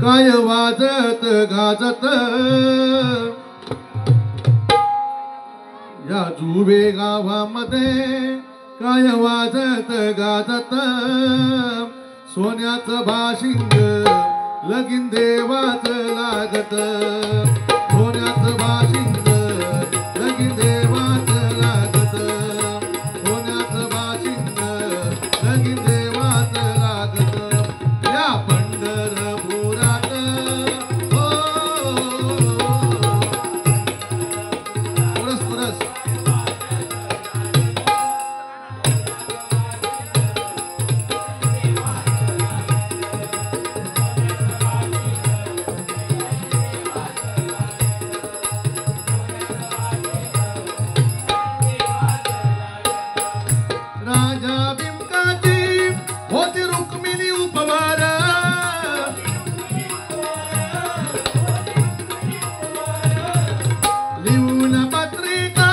काय वाजत गाजत या जुवे गावामध्ये काय वाजत गाजत सोन्याचं भाशिंग लगीन देवाच लागत सोन्याचं भाशिंग लगीन देवाच लागत सोन्याचं भाशिंग लगीन देवाच लागत या पंढरपुरात हो थोडस थोडस राजा बिंकाची होती रुक्मिणी उपवार लिहून पत्रिका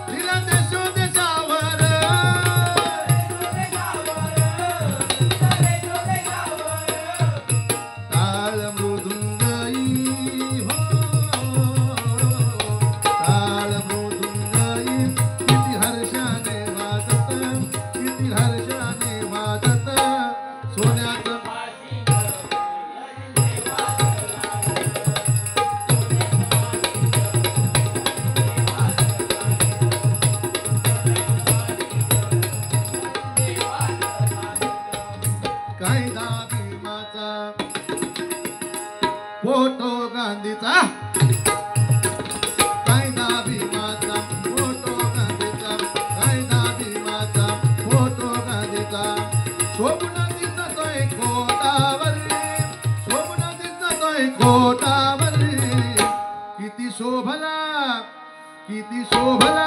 दिला देशोदेशावर ताल मृदुंगई हो ताल मृदुंगई किती हर्षाने वाजत किती हर्षाने वाजत सोन्याचं कायदा भीमाचा फोटो गांधीचा कायदा भीमाचा फोटो गांधीचा कायदा भीमाचा फोटो गांधीचा शोभून दिसतोय कोटावर शोभून दिसतोय कोटावर किती शोभला किती शोभला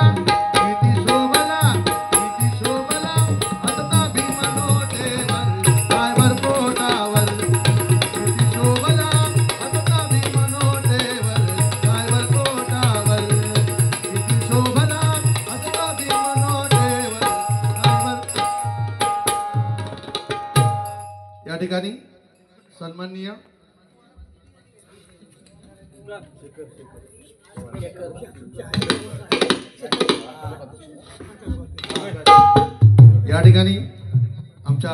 किती शोभला किती शोभला आता भीम नोटेवर कायवर कोटावर किती शोभला आता भीम नोटेवर कायवर कोटावर किती शोभला आता भीम नोटेवर कायवर या ठिकाणी सन्माननीय या ठिकाणी आमच्या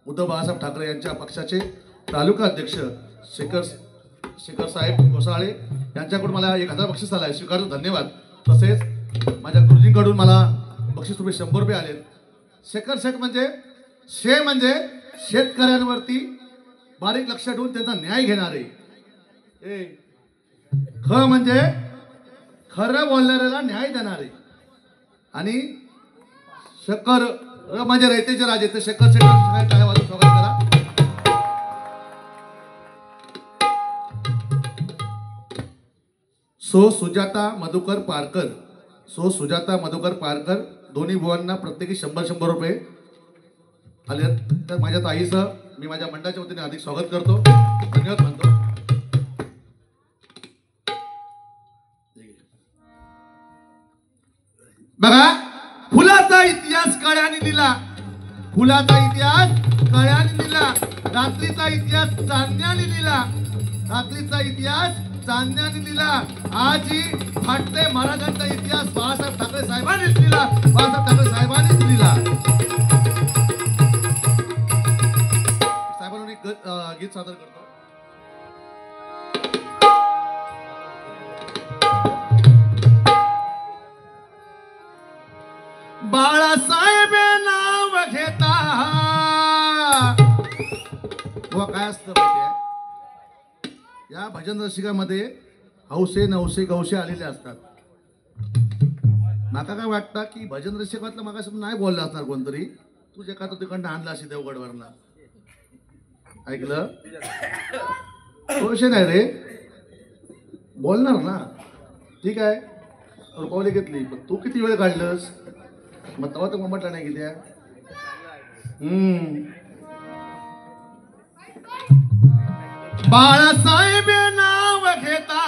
उद्धव बाळासाहेब ठाकरे यांच्या पक्षाचे तालुका अध्यक्ष शेखर साहेब कोसाळे यांच्याकडून मला 1000 बक्षीस आलं आहे स्वीकारतो धन्यवाद. तसेच माझ्या गुरुजींकडून मला बक्षीस रुपये 100 रुपये आले. शेखर शेठ म्हणजे म्हणजे शेतकऱ्यांवरती बारीक लक्ष ठेवून त्यांचा न्याय घेणारे. ख म्हणजे खरं बोलणाऱ्याला न्याय देणारे आणि शेखर म्हणजे रयतेचे राजे ते शेखर शेठ काय वाजून स्वागत करा. सो सुजाता मधुकर पारकर सो सुजाता मधुकर पारकर दोन्ही बुवांना प्रत्येकी 100 रुपये आले. तर माझ्या ताईसह मी माझ्या मंडळाच्या वतीने अधिक स्वागत करतो धन्यवाद म्हणतो. बघा फुलाचा इतिहास कळ्याने दिला फुलाचा इतिहास कळ्याने दिला रात्रीचा इतिहास चांदण्याने दिला रात्रीचा इतिहास चांदण्याने दिला. आजही फाटते महाराजांचा इतिहास बाळासाहेब ठाकरे साहेबांनीच दिला बाळासाहेब ठाकरे साहेबांनीच दिला. साहेबांनी गीत सादर करतो. बाळासाहेब नाव घेता काय असतं माहितीये या भजन रसिकामध्ये हौसे नवसे गौसे आलेले असतात. माका काय वाटतं की भजन रसिकातलं मागा नाही बोललं असणार कोणतरी तुझ्या का तर तिकडनं आणला असे देवगडवरला ऐकलं विषय नाही रे बोलणार ना ठीक आहे पावले घेतली पण तू किती वेळ काढलंस मग तेव्हा तर म्हटलं नाही किती बाळासाहेब नाव घेता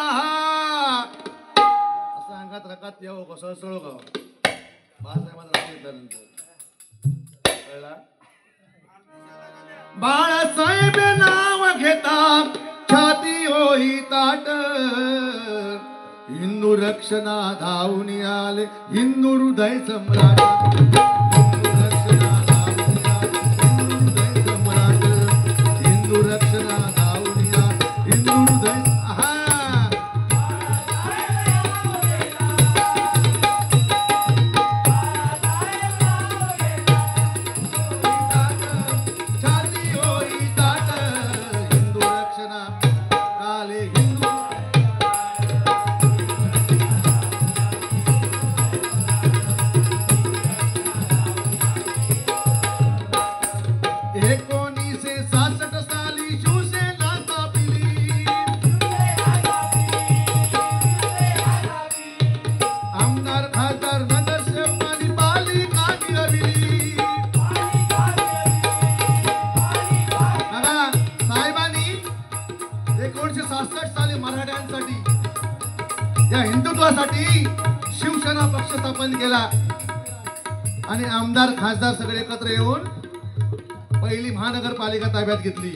असं अंगात रकात यावं कसं सळो गाव बाळासाहेबांना घेतल्यानंतर कळला बाळासाहेब नाव घेता छाती होई ताट हिंदू रक्षणा धावून आले हिंदू हृदय सम्राट हिंदू रक्षणा धावून आले हिंदू हृदय सम्राट हिंदू रक्षणा धावून आले हिंदू हृदय छाती होई ताट हिंदू रक्षणा आले हिंदू एकोणीसशे 66 साली शिवसेना स्थापिली आमदार खासदार नगरसेवक आणि पालिका मिळविली बघा साहेबांनी 1966 साली मराठ्यांसाठी या हिंदुत्वासाठी शिवसेना पक्ष स्थापन केला आणि आमदार खासदार सगळे एकत्र येऊन पहिली महानगरपालिका ताब्यात घेतली.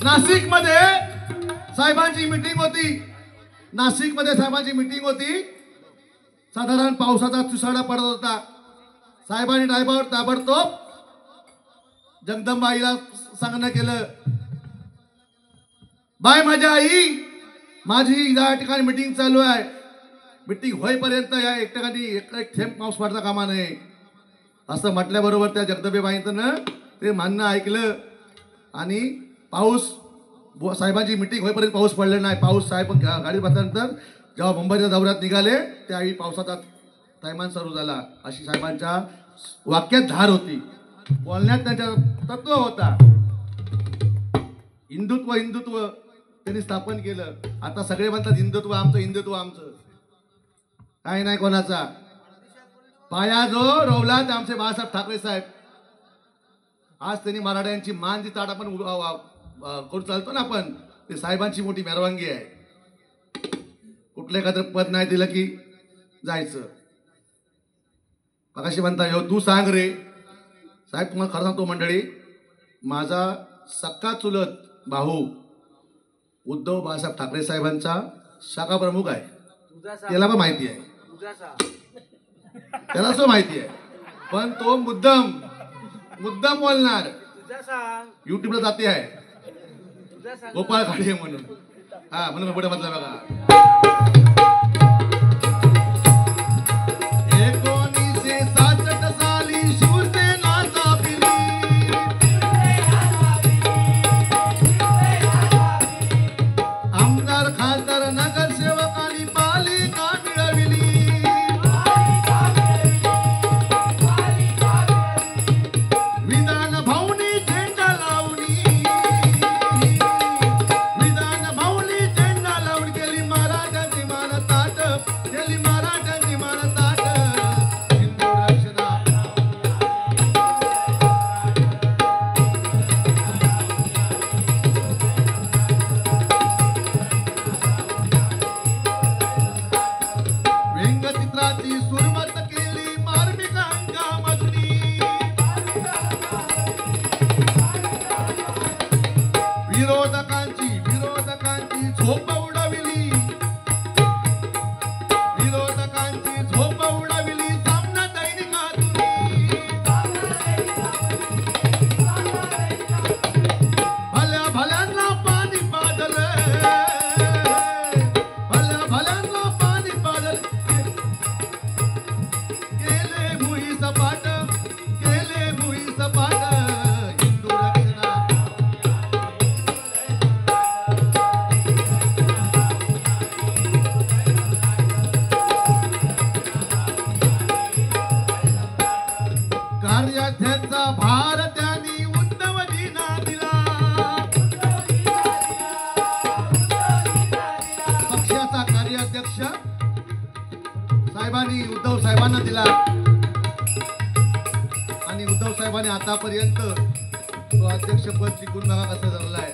नाशिक मध्ये साहेबांची मीटिंग होती. नाशिक मध्ये साहेबांची मीटिंग होती. साधारण पावसाचा चुसाडा पडत होता. साहेबांनी ड्रायव्हर ताबडतोब जगदंबाईला सांगणं केलं, बाय माझ्या आई, माझी या ठिकाणी मीटिंग चालू आहे. मीटिंग होईपर्यंत या एक ठिकाणी एक थेंब पाऊस पडता कामा नये असं म्हटल्याबरोबर त्या जगदंबेबाईंनं ते म्हणणं ऐकलं आणि पाऊस साहेबांची मीटिंग होईपर्यंत पाऊस पडला नाही. पाऊस साहेब गाडी बसल्यानंतर जेव्हा मुंबईच्या दौऱ्यात निघाले त्यावेळी पावसाचा थैमान सुरू झाला. अशी साहेबांच्या वाक्यात धार होती, बोलण्यात त्यांच्या तत्व होता. हिंदुत्व हिंदुत्व त्यांनी स्थापन केलं. आता सगळे म्हणतात हिंदुत्व आमचं, हिंदुत्व आमचं, काही नाही कोणाचा. पाया जो रोवला ते आमचे बाळासाहेब ठाकरे साहेब. आज त्यांनी मराठ्यांची मान जी ताट आपण करून चालतो ना आपण, ते साहेबांची मोठी मेरवानगी आहे. कुठलं एखादं पद नाही दिलं की जायचं. कशी म्हणता येऊ तू सांग रे साहेब. तुम्हाला खरं सांगतो मंडळी, माझा सक्का चुलत भाऊ उद्धव बाळासाहेब ठाकरे साहेबांचा शाखा प्रमुख आहे. त्याला पण माहिती आहे, त्याला सो माहिती आहे, पण तो मुद्दाम बोलणार. युट्यूबला जाते आहे गोपाळ खाडे म्हणून. हा म्हणून पुढे म्हटलं बघा. 1966 साली शिवसेना स्थापिली आमदार खासदार नगरसेवक आणि पालिका मिळविली. विधान भवनी झेंडा लावणी केली मराठ्यांची मान ताट, केली मराठ्यांची मान ताट हिंदू रक्षणा. व्यंगचित्राची सुरुवात केली मार्मिक अंगामधुनी. विरोधकांची झोप उडविली, विरोधकांची झोप उडविली सामना दैनिकातून. भल्या भल्यांना पाणी पाजल, भल्या भल्यांना पाणी पाजल. केले भुई सपाट, केले भुई सपाट हिंदू रक्षणा. कार्याध्यक्षा भार त्यांनी उद्धवजींना दिला. पक्षाचा कार्याध्यक्ष साहेबांनी उद्धव साहेबांना दिला आणि उद्धव साहेबांनी आतापर्यंत तो अध्यक्षपद टिकून बघा कसं धरलाय.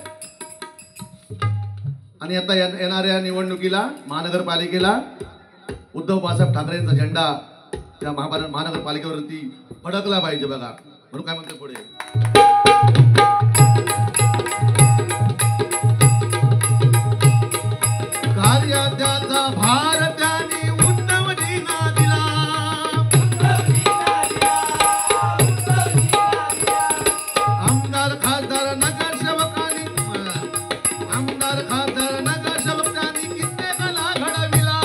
आणि आता येणाऱ्या निवडणुकीला महानगरपालिकेला उद्धव बाळासाहेब ठाकरेंचा झेंडा त्या महानगरपालिकेवरती भडकला पाहिजे बघा. म्हणून काय म्हणते पुढे, कार्याचा भार त्याने उद्धवजींना दिला. आमदार खासदार नगरसेवकांनी कित्येकाला घडविला.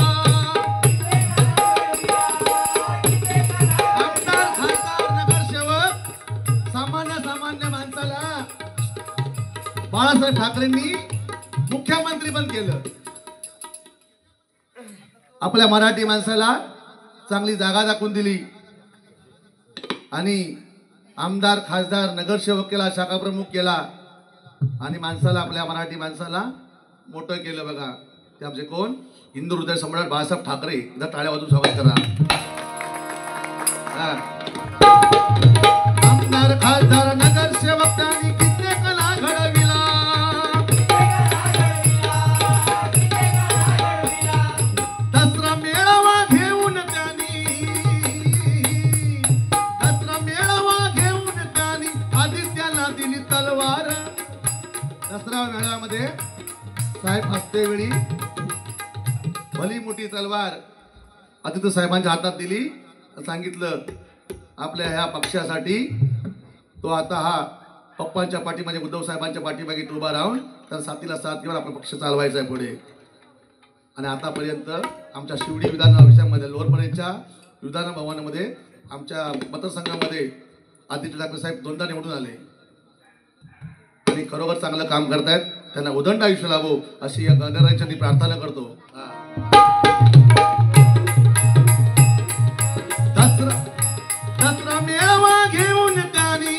आमदार खासदार नगरसेवक सामान्य माणसाला बाळासाहेब ठाकरेंनी मुख्यमंत्री पण केलं. आपल्या मराठी माणसाला चांगली जागा दाखवून दिली आणि आमदार खासदार नगरसेवक केला, शाखा प्रमुख केला आणि माणसाला, आपल्या मराठी माणसाला मोठं केलं बघा. ते आमचे कोण, हिंदू हृदय सम्राट बाळासाहेब ठाकरे. एकदा टाळ्या वाजून स्वागत करा. आमदार खासदार नगरसेवक त्यांनी कित्येकाला घडविला. दसरा मेळावा घेऊन त्यांनी आदित्याला दिली तलवार. दसरा मेळाव्यामध्ये साहेब हसतेवेळी भली मोठी तलवार आदित्य साहेबांच्या हातात दिली. सांगितलं आपल्या ह्या पक्षासाठी तो आता हा पप्पांच्या पाठीमागे, उद्धव साहेबांच्या पाठीमागे उभा राहून तर साथीला साथ घेऊन आपला पक्ष चालवायचा आहे पुढे. आणि आतापर्यंत आमच्या शिवडी विधान विषयामध्ये, लोअरपर्यंतच्या विधान भवनामध्ये आमच्या मतदारसंघामध्ये आदित्य ठाकरे साहेब दोनदा निवडून आले आणि खरोखर चांगलं काम करतायत. त्यांना उदंड आयुष्य लाभो अशी या गणराज्यांनी प्रार्थना करतो. दसरा मेळावा घेऊन त्यांनी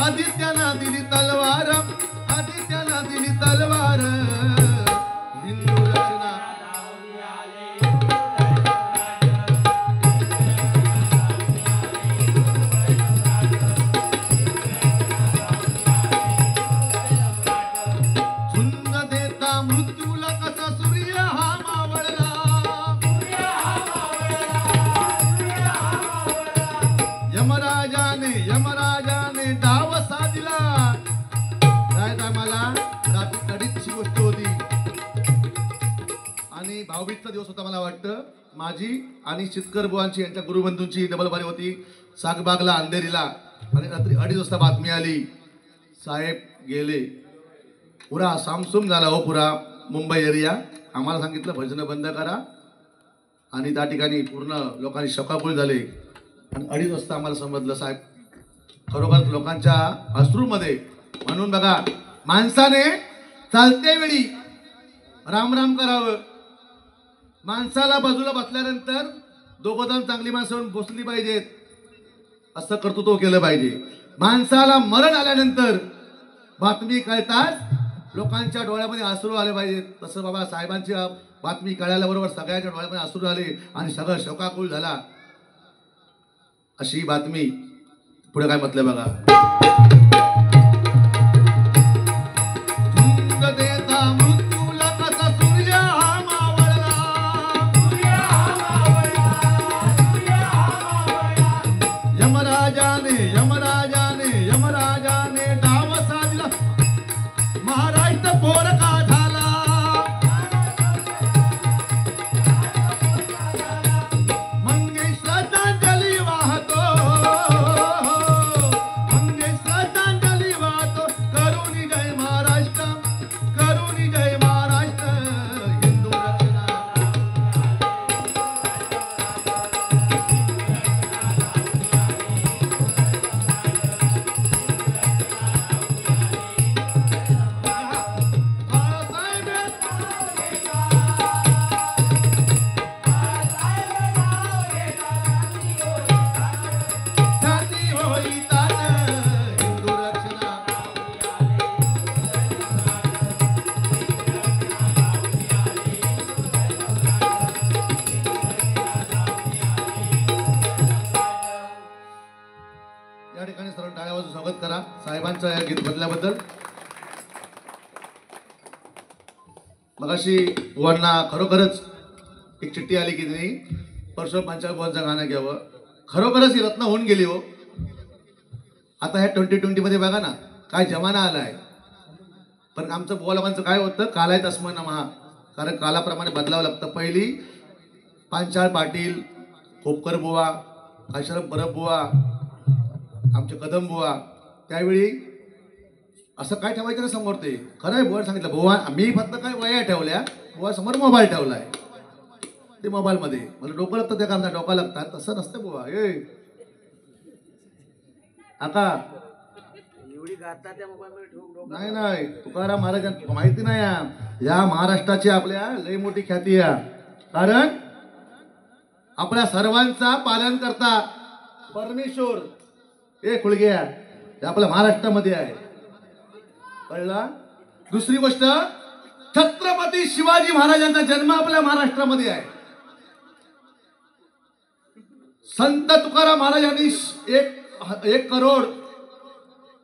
आदित्याला दिली तलवार. हिंदू रचना झुंज देता मृत्यूला कसा सूर्य हा मावळला. यमराजाने डाव साधला. मला रात्री अडीचची गोष्ट होती आणि भाऊबीजचा दिवस होता. मला वाटतं माझी आणि चितकर बुवांची, यांच्या गुरुबंधूंची डबलबारी होती सागबागला अंधेरीला. आणि रात्री 2:30 वाजता बातमी आली, साहेब गेले. पुरा सामसूम झाला हो पुरा मुंबई एरिया. आम्हाला सांगितलं भजनं बंद करा आणि त्या ठिकाणी पूर्ण लोकांनी शोकाकुळ झाले. आणि 2:30 वाजता आम्हाला समजलं साहेब खरोखर लोकांच्या अश्रूमध्ये. म्हणून बघा, माणसाने चालते वेळी राम राम करावं. माणसाला बाजूला बसल्यानंतर दोघं चांगली माणसं बसली पाहिजेत, असं कर्तृत्व केलं पाहिजे. माणसाला मरण आल्यानंतर बातमी कळताच लोकांच्या डोळ्यामध्ये अश्रू आले पाहिजेत. तसं बाबा साहेबांची बातमी कळल्याबरोबर सगळ्यांच्या डोळ्यामध्ये अश्रू आले आणि सगळं शोकाकुळ झाला. अशी बातमी पुढे काय म्हटलं बघा, मृत्यूला कसा सूर्य हा मावळला. यमराजाने डाव साधला. महाराष्ट्र पोरका झाला. मंगेश श्रद्धांजली वाहतो. करुणी जय महाराष्ट्र, करुणी जय महाराष्ट्र. हिंदू रचना या ठिकाणी सर्व टाळ्या वाजवून स्वागत करा साहेबांचं या गीत बदल्याबद्दल. मगाशी बुवांना खरोखरच एक चिठ्ठी आली की नाही परशुराम पंचाळगोवांचं गाणं घ्यावं. खरोखरच ही रत्न होऊन गेली हो. आता ह्या 2020 मध्ये बघा ना काय जमाना आलाय. पण आमचं बुवा लोकांचं काय होतं, कालाय तस्मै नमः, कारण कालाप्रमाणे बदलावं लागतं. पहिली पांचाळ पाटील, खोपकर बुवा, आश्रम परब बुवा, आमचे कदम बुवा, त्यावेळी असं काय ठेवायचं ना समोर. ते खरं आहे बुवा सांगितलं, बुवा मी फक्त काय वया ठेवल्या, बुवा समोर मोबाईल ठेवलाय. ते मोबाईलमध्ये मला डोकं लागतं, त्या कामचा डोका लागतात. तसं नसतं बुवा. आता नाही नाही तुकाराम महाराजांना माहिती नाही या माराष्ट्राची आपल्या लई मोठी ख्याती आहे. कारण आपल्या सर्वांचा पालन करता परमेश्वर हे खुळग्या आपल्या महाराष्ट्रामध्ये आहे. कळला. दुसरी गोष्ट, छत्रपती शिवाजी महाराजांचा जन्म आपल्या महाराष्ट्रामध्ये आहे. संत तुकाराम महाराजांनी 1 करोड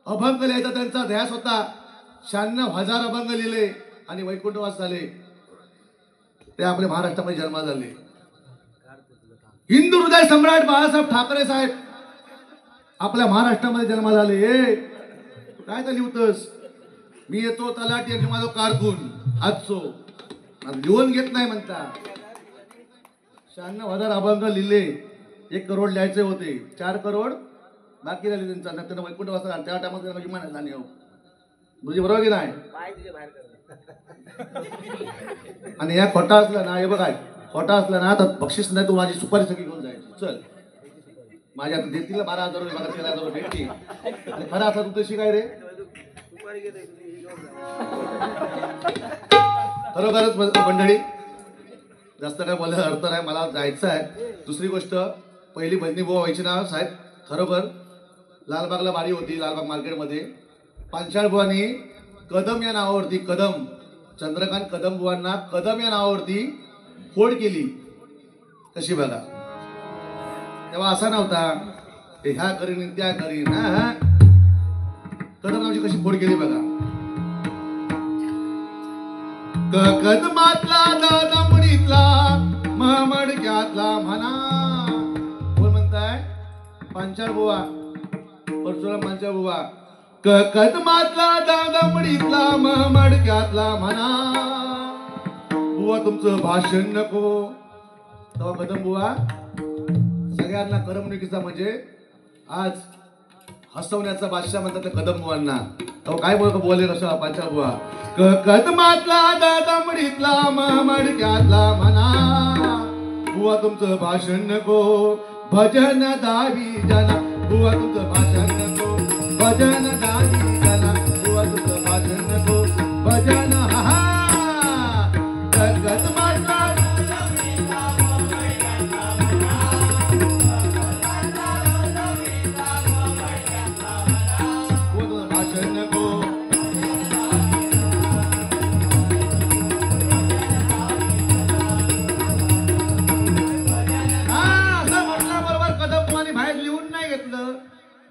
अभंग लिहायचा त्यांचा ध्यास होता. 96,000 अभंग लिहिले आणि वैकुंठवास झाले. ते आपल्या महाराष्ट्रामध्ये जन्माला झाले. हिंदू हृदय सम्राट बाळासाहेब ठाकरे साहेब आपल्या महाराष्ट्रामध्ये जन्माला झाले. काय का लिहतस, मी येतो तलाठी आणि माझं कारकून आजचो लिहून घेत नाही म्हणता. 96,000 अभंग लिहिले. 1 करोड लिहायचे होते. 4 करोड बाकी राहिले त्यांचा. त्यांना वैकुंठ वाचला त्या टायमात विमान झाले हो. म्हणजे बरोबर की नाही. आणि या खोटा असला ना, हे बघा खोटा असला ना तर बक्षीस नाही, तू माझी सुपारी सगळी घेऊन जायची. चल माझ्या देतील 12,000 रुपये, मला 13,000 रुपये भेटतील. आणि खरा असला तू तशी काय रे. खरोखरच मंडळी जास्त काय बोलायला अर्थ नाही, मला जायचं आहे. दुसरी गोष्ट, पहिली भजनी बुवा व्हायची ना साहेब, खरोखर लालबागला बारी होती, लालबाग मार्केटमध्ये. पांचाळ बुवांनी कदम या नावावरती, कदम चंद्रकांत कदम बुवांना कदम या नावावरती फोड केली. कशी बघा. तेव्हा असा नव्हता ह्या करीन त्या करीन. कदम नावाची कशी फोड केली बघा. कदमातला दमडीतला मडक्यातला म्हणा. कोण म्हणताय. पांचाळ बुवा, परशुराम पांचाळ बुवा. कदमातला दमडीतला मडक्यातला म्हणा. बुवा तुमचं भाषण नको. तेव्हा कदम बुवा सगळ्यांना करमणुकीचा म्हणजे आज हसवण्याचा बादशाह म्हणतात कदम बुवांना. तेव्हा काय बोले कसं पांचाळ बुवा. कदमातला दमडीतला मडक्यातला म्हणा. बुवा तुमचं भाषण नको, भजन दावी जना. बुवा तुमचं भाषण नको, भजन दावी जना. बुवा तुमचं भाषण नको, भजन. हा कदमातला भाषण नको.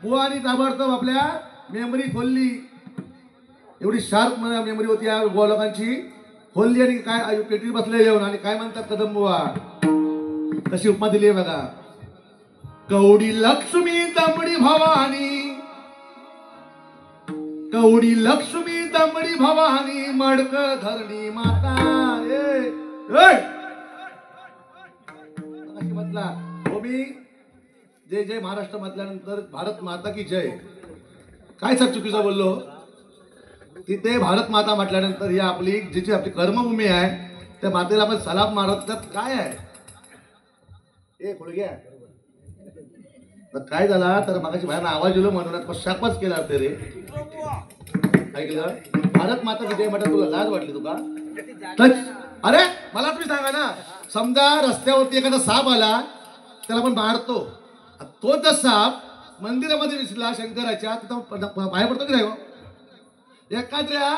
बुवानी ताबडतोब आपल्या मेमरी खोलली. एवढी शार्प मेमरी होती या बुवा लोकांची. खोलली आणि काय पेटी बसले येऊन आणि काय म्हणतात कदम बुवा. कशी उपमा दिली बघा. कवडी लक्ष्मी दमडी भवानी, कवडी लक्ष्मी दमडी भवानी, मडक धरणी माता. म्हटला हो मी जय जय महाराष्ट्र म्हटल्यानंतर भारत माता की जय. काय सर चुकीचं बोललो. तिथे भारत माता म्हटल्यानंतर ही आपली जिची आपली कर्मभूमी आहे त्या मातेला आपण सलाम मारत त्यात काय आहे. ए खुळग्या काय झाला तर मागाची बाहेर आवाज दिलो म्हणून पश्चातापच केला ते रे. काय केलं. भारत माता की जय म्हटलं तुला लाज वाटली तुका. अरे मला तुम्ही सांगा ना, समजा रस्त्यावरती एखादा साप आला त्याला आपण मारतो. तो जर साप मंदिरामध्ये दिसला शंकराच्या तिथं बाहेर पडतो की नाही. एखाद्या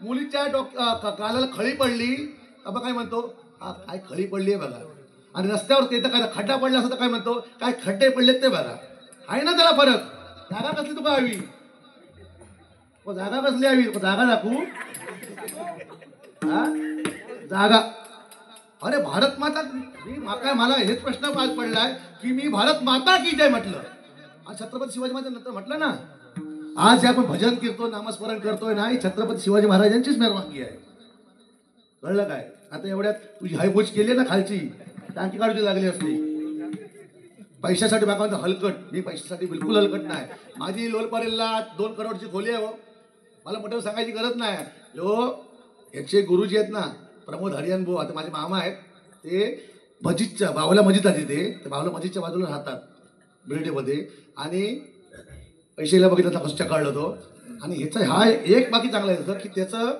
मुलीच्या कालाला खळी पडली तर काय म्हणतो, हा काय खळी पडली आहे बघा. आणि रस्त्यावर इथं काय खड्डा पडला असं तर काय म्हणतो, काय खड्डे पडलेत ते बघा. आहे ना त्याला फरक. जागा कसली तुका हवी. जागा कसली हवी. जागा दाखवू. हा जागा अरे भारत माता काय मला हेच प्रश्न आज पडलाय की मी भारत माता की जय म्हटलं आणि छत्रपती शिवाजी महाराज नंतर म्हटलं ना. आज जे आपण भजन कीर्तन नामस्मरण करतोय ना, छत्रपती शिवाजी महाराजांचीच मेहरबानगी आहे. कळलं काय? आता एवढ्यात तुझी हायबूज केली ना खालची, टाकी काढूची लागली असली. पैशासाठी बाबा हलकट, मी पैशासाठी बिलकुल हलकट नाही. माझी लोलपारेला 2 करोडची खोली आहे. हो, मला मोठं सांगायची गरज नाही. हो, याचे गुरुजी आहेत ना प्रमोद हरियान भाऊ, आता माझे मामा आहेत. ते मस्जिदच्या बावला मस्जिद आहे ते बावला मस्जिदच्या बाजूला राहतात बिल्डिंगमध्ये. आणि पैशाला बघितलं तर कसं काढलं तो. आणि ह्याचा हा एक बाकी चांगला आहे की त्याचं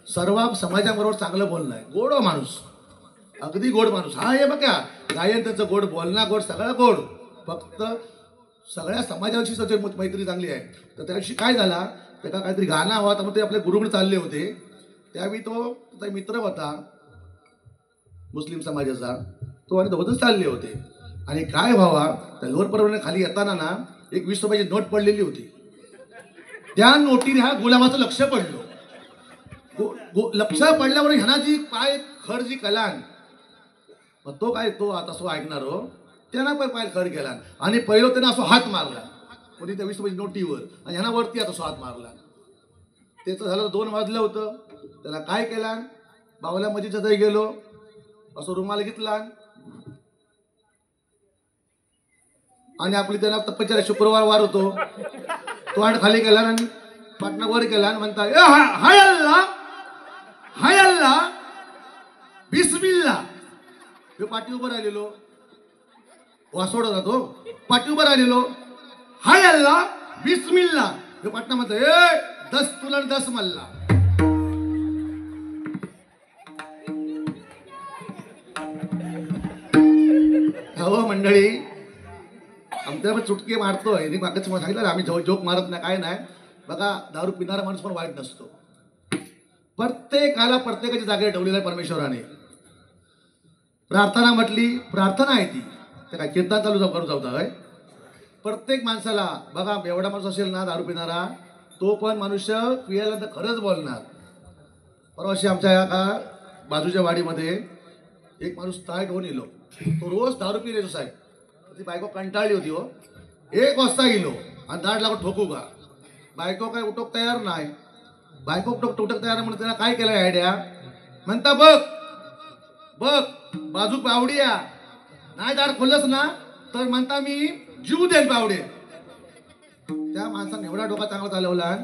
सर्व समाजाबरोबर चांगलं बोलणं आहे. गोड माणूस, अगदी गोड माणूस. हा हे बघा गायन त्याचं गोड, बोलणं गोड, सगळं गोड. फक्त सगळ्या समाजाशी त्याची मैत्री चांगली आहे. तर त्या दिवशी काय झाला, त्याला काहीतरी गाणं हवा तर मग ते आपल्या गुरुकडे चालले होते. त्यावेळी तो त्याचा मित्र होता मुस्लिम समाजाचा, तो आणि दोघंच चालले होते. आणि काय व्हावा, त्या लोअर परवाने खाली येताना ना एक 20 रुपयाची नोट पडलेली होती. त्या नोटीने हा गुलामाचं लक्ष पडलं. लक्ष पडल्यावर ह्याना जी पाय खड जी कलान, मग तो काय तो आता असं ऐकणार हो, त्यांना पण पाय खड केला आणि पहिलं त्यानं असं हात मारला कोणी त्या 20 रुपयाची नोटीवर आणि ह्याना वरती आता असं हात मारला. त्याचं झालं 2 वाजलं होतं. त्याला काय केला, बावल्या मस्जिदच्या जाई गेलो, असं रुमाल घेतला आणि आपली त्याला तपश्चर्या शुक्रवार वार होतो, तो आड खाली गेला आणि पाटणा वर केला आणि म्हणता हाय अल्लाह हाय अल्लाह बिस्मिल्ला. हे पाठी उभं राहिलेलो, वासोड जातो पाठी उभं राहिलेलो, हाय अल्लाह बिस्मिल्ला. हे पाटणा म्हणतो ए 10 तुला 10 मल्ला. हो मंडळी, आमच्या चुटके मारतोय. मागच सांगितलं आम्ही जोक मारत नाही, काय नाही. बघा दारू पिणारा माणूस पण वाईट नसतो. प्रत्येकाला प्रत्येकाची जागेवर ठेवलेला आहे परमेश्वराने. प्रार्थना म्हटली, प्रार्थना आहे ती, ते काय कीर्तन चालू करू जाऊ. प्रत्येक माणसाला बघा, एवढा माणूस असेल ना दारू पिणारा, तो पण मनुष्य पियाला तर खरंच बोलणार. परवाशी आमच्या या का बाजूच्या वाडीमध्ये एक माणूस ताईट होऊन येलो. तो रोज दारू पिलेलो साहेब. ती बायको कंटाळली होती. हो, 1 वाजता गेलो आणि दाढ लागून ठोकू का. बायको काय उठोक तयार नाही. बायको उठक तयार म्हणून त्याला काय केलं आयडिया, म्हणता बघ बघ बाजू पावडिया नाही, दार खोललंच ना तर म्हणता मी जीव देन पावडे. त्या माणसाने एवढा डोका चांगला चालवला,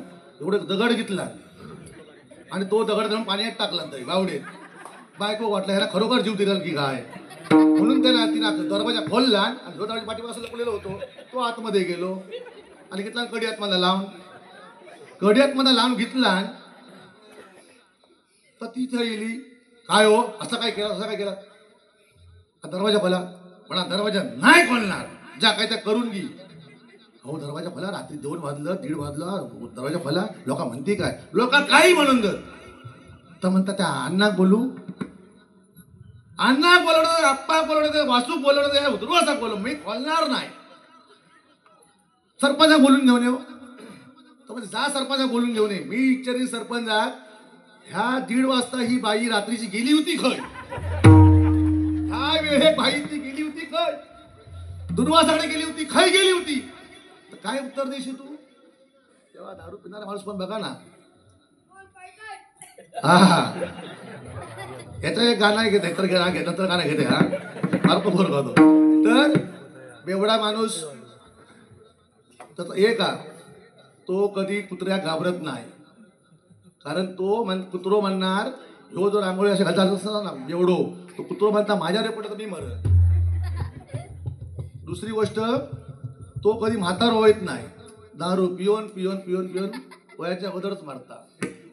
एवढं दगड घेतला आणि तो दगड धरून पाण्यात टाकला तरी बावडे. बायको वाटलं ह्याला खरोखर जीव दिला की काय, म्हणून त्याला तिनं दरवाजा खोलला आणि जो दरवाजा पाठीपासून लपलेला होतो तो आतमध्ये गेलो आणि घेतला कडी आतमध्ये लावून, कडी आतमध्ये लावून घेतला. तर तिथे गेली, काय हो असं काय केलं, असं काय केलं. दरवाजा खोला, म्हणा दरवाजा नाही खोलणार, जा काय त्या करून घे. हो दरवाजा खोला, रात्री 2 वाजलं 1:30 वाजलं, दरवाजा खोला. लोक म्हणते काय, लोक काही म्हणून देत. तर म्हणतात त्या अण्णा बोलू, अण्णा बोलवलं, आप्पा बोलवलं, वासू बोलवलं, उतरू बोलू, मी खोलणार नाही. सरपंच बोलून घेऊन येऊ, तर म्हणजे जा सरपंच बोलून घेऊन ये. मी विचारी सरपंच, ह्या 1:30 वाजता ही बाई रात्रीची गेली होती खय, ह्या वेळे बाई ती गेली होती खय, दुर्वासाकडे गेली होती, खय गेली होती. तर काय उत्तर देशील तू. तेव्हा दारू पिणारा माणूस पण बघा ना. हा याचं एक गाणं घेत नंतर गाणं घेते. हा फार तो बोर करतो. तर बेवडा माणूस तर एक तो कधी कुत्र्या घाबरत नाही. कारण तो कुत्रो म्हणणार, ह्यो जो रांगोळी असे घालत असतात ना एवढो, तो कुत्रो म्हणता माझ्या रेपट मी मरत. दुसरी गोष्ट, तो कधी म्हातार होत नाही. दारू पिऊन पिऊन पिऊन पिऊन वयाच्या अगोदरच मारता.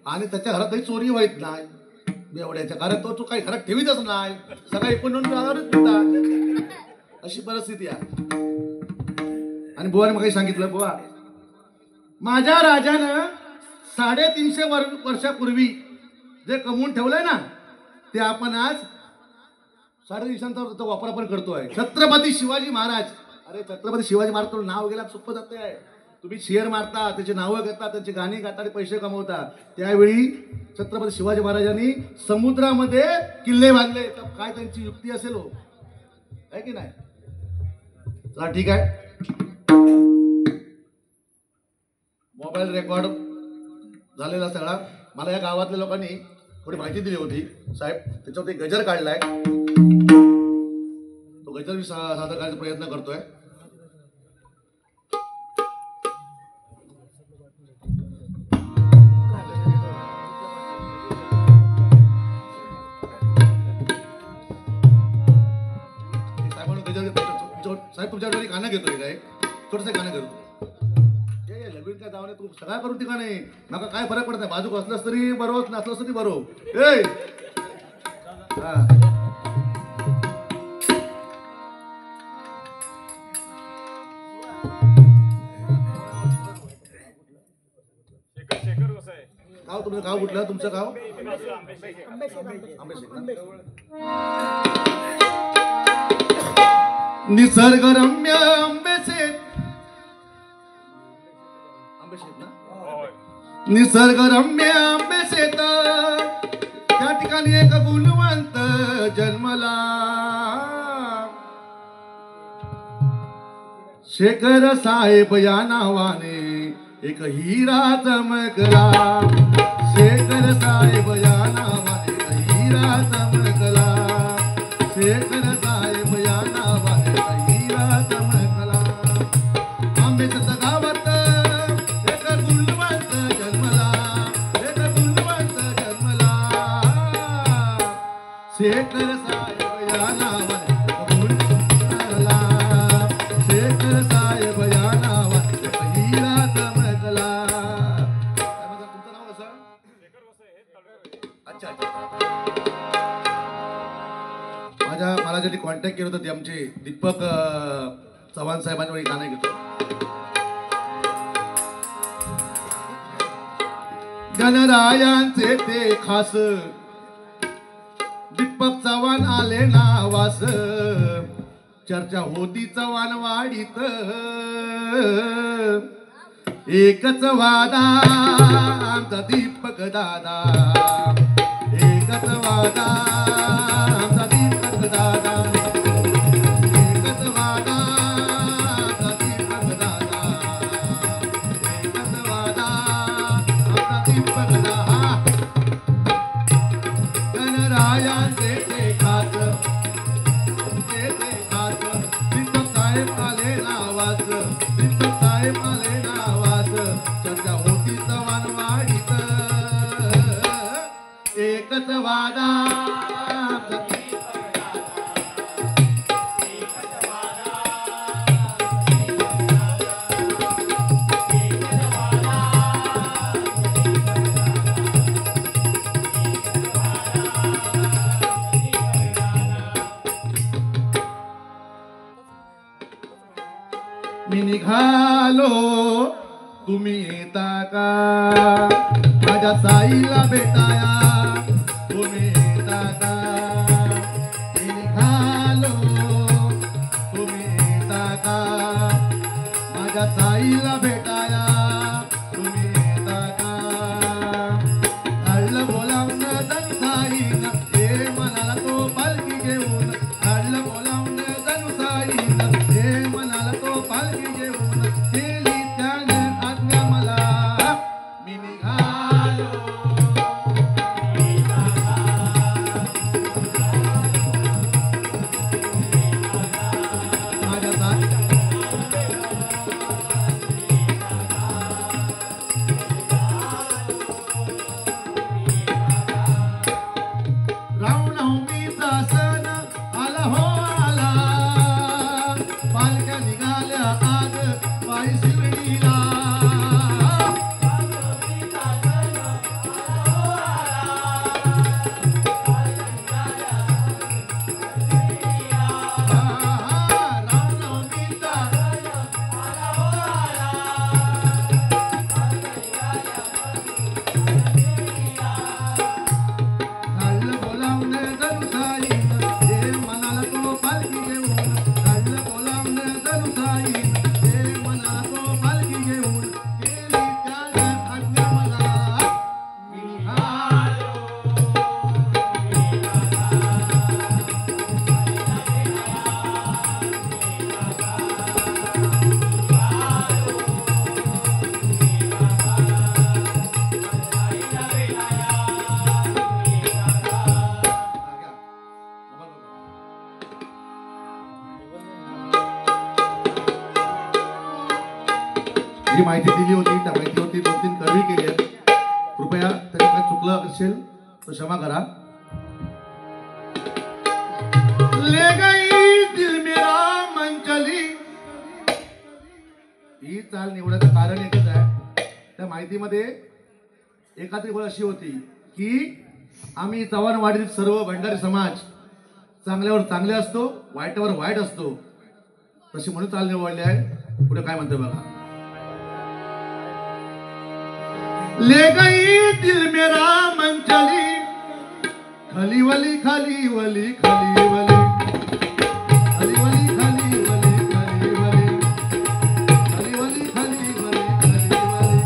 आणि त्याच्या घरातही चोरी होत नाही बेवड्याच्या, कारण तो काही घरात ठेवीतच नाही. सकाळी पण दारूच पितात, अशी परिस्थिती आहे. आणि बुवाने मग काही सांगितलं, बुवा माझ्या राजानं 350 वर्षापूर्वी जे कमवून ठेवलंय ना, ते आपण आज 350 वापर आपण करतोय. छत्रपती शिवाजी महाराज. अरे छत्रपती शिवाजी महाराज नाव गेला सोपं जात आहे. तुम्ही शेअर मारता, त्याची नावं घेता, त्यांची गाणी गाता आणि पैसे कमवता. त्यावेळी छत्रपती शिवाजी महाराजांनी समुद्रामध्ये किल्ले बांधले. तर काय त्यांची युक्ती असेल हो, आहे की नाही? चला ठीक आहे, मोबाईल रेकॉर्ड झालेला सगळा. मला या गावातल्या लोकांनी थोडी माहिती दिली होती साहेब, त्याच्यावर एक गजर काढलाय. तो गजर मी सादर करायचा प्रयत्न करतोय. साहेब तुमच्याकडे गाणं घेतोय काय? थोडंसं गाणं करतो. लगीन काय जाऊ तू सगळा करून ठिका नाही, नका काय फरक पडत नाही. बाजूक असलंस तरी बरोबर, नसलंस तरी बरोबर. ए गाव तुमचं गाव कुठलं? तुमचं गाव निसर्गरम्य आंबेशेत. निसर्गरम्य आंबेशेत त्या ठिकाणी एक गुणवंत जन्मला. शेखर साहेब या नावाने एक हिरा चमकला. शेखर साहेब या नावाने एक हिरा चमकला. शेखर साहेब या नावाने एक हिरा चमकला. आंबेशेत गावात एक गुणवंत जन्मला. एक गुणवंत जन्मला. शेखर साहेब या नावाने गुणवंतला. शेखर साहेब या नावाने एक हिरा चमकला. तुमचं नाव कसं? अच्छा अच्छा. मला ज्यांनी कॉन्टॅक्ट केलं होतं ते आमचे दीपक चव्हाण साहेबांवर एक गाणं घेतो. गणरायांचे ते खास दीपक चव्हाण आले नावास. चर्चा होती चव्हाणवाडीत. एकच वादा आमचा दीपक दादा. एकच वादा आमचा दीपक दादा. एकच वादा आमचा दीपक दादा. एकच वादा आमचा दीपक दादा. गणरायांचे ते खास. ते खास दीपक साहेब आले नावास. दीपक साहेब आले नावास. चर्चा होती चव्हाणवाडीत. एकच वादा मी निघालो तुम्ही येता का? माझ्या साईला भेटाया तुम्ही येता का? मी निघालो तुम्ही येता का? माझ्या साईला भेटाया तुम्ही येता का? काढलं बोलावून जणू साईनं हे म्हणाला तो पालखी घेऊन. काढलं बोलावून जणू साईनं हे म्हणाला तो पालखी घेऊन. केली त्याने आज्ञा मला. मी निघालो माझ्या साई. रामनवमीचा सण आला हो आला. पालख्या निघाल्या जी माहिती दिली होती त्या माहितीवरती 2-3 कडवी केली आहेत. कृपया त्याच्यात काही चुकलं असेल तर क्षमा करा. ले गई दिल मेरा मन चली, ही चाल निवडायचं कारण एकच आहे. त्या माहितीमध्ये एखादी गोष्ट अशी होती की आम्ही चव्हाणवाडीतील सर्व भंडारी समाज चांगल्यावर चांगले असतो, वाईटावर वाईट असतो, तशी म्हणून चाल निवडली आहे. पुढे काय म्हणते बघा. ले गई दिल मेरा मन चली, खाली वली खाली वली खाली वली खाली वली खाली वली खाली वली खाली वली खाली वली खाली वली.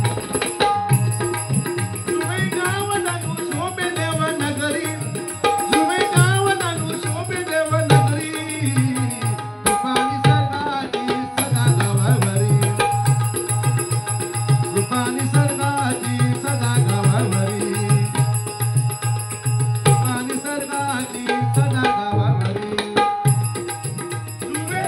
जुवे गाव नानू शोभे देव नगरी, जुवे गाव नानू शोभे देव नगरी, रूपानी सरगाची सदा गावावरी, रूपानी सरगाची सदा गावावरी, रूपानी सरगाची सदा गावावरी. जुवे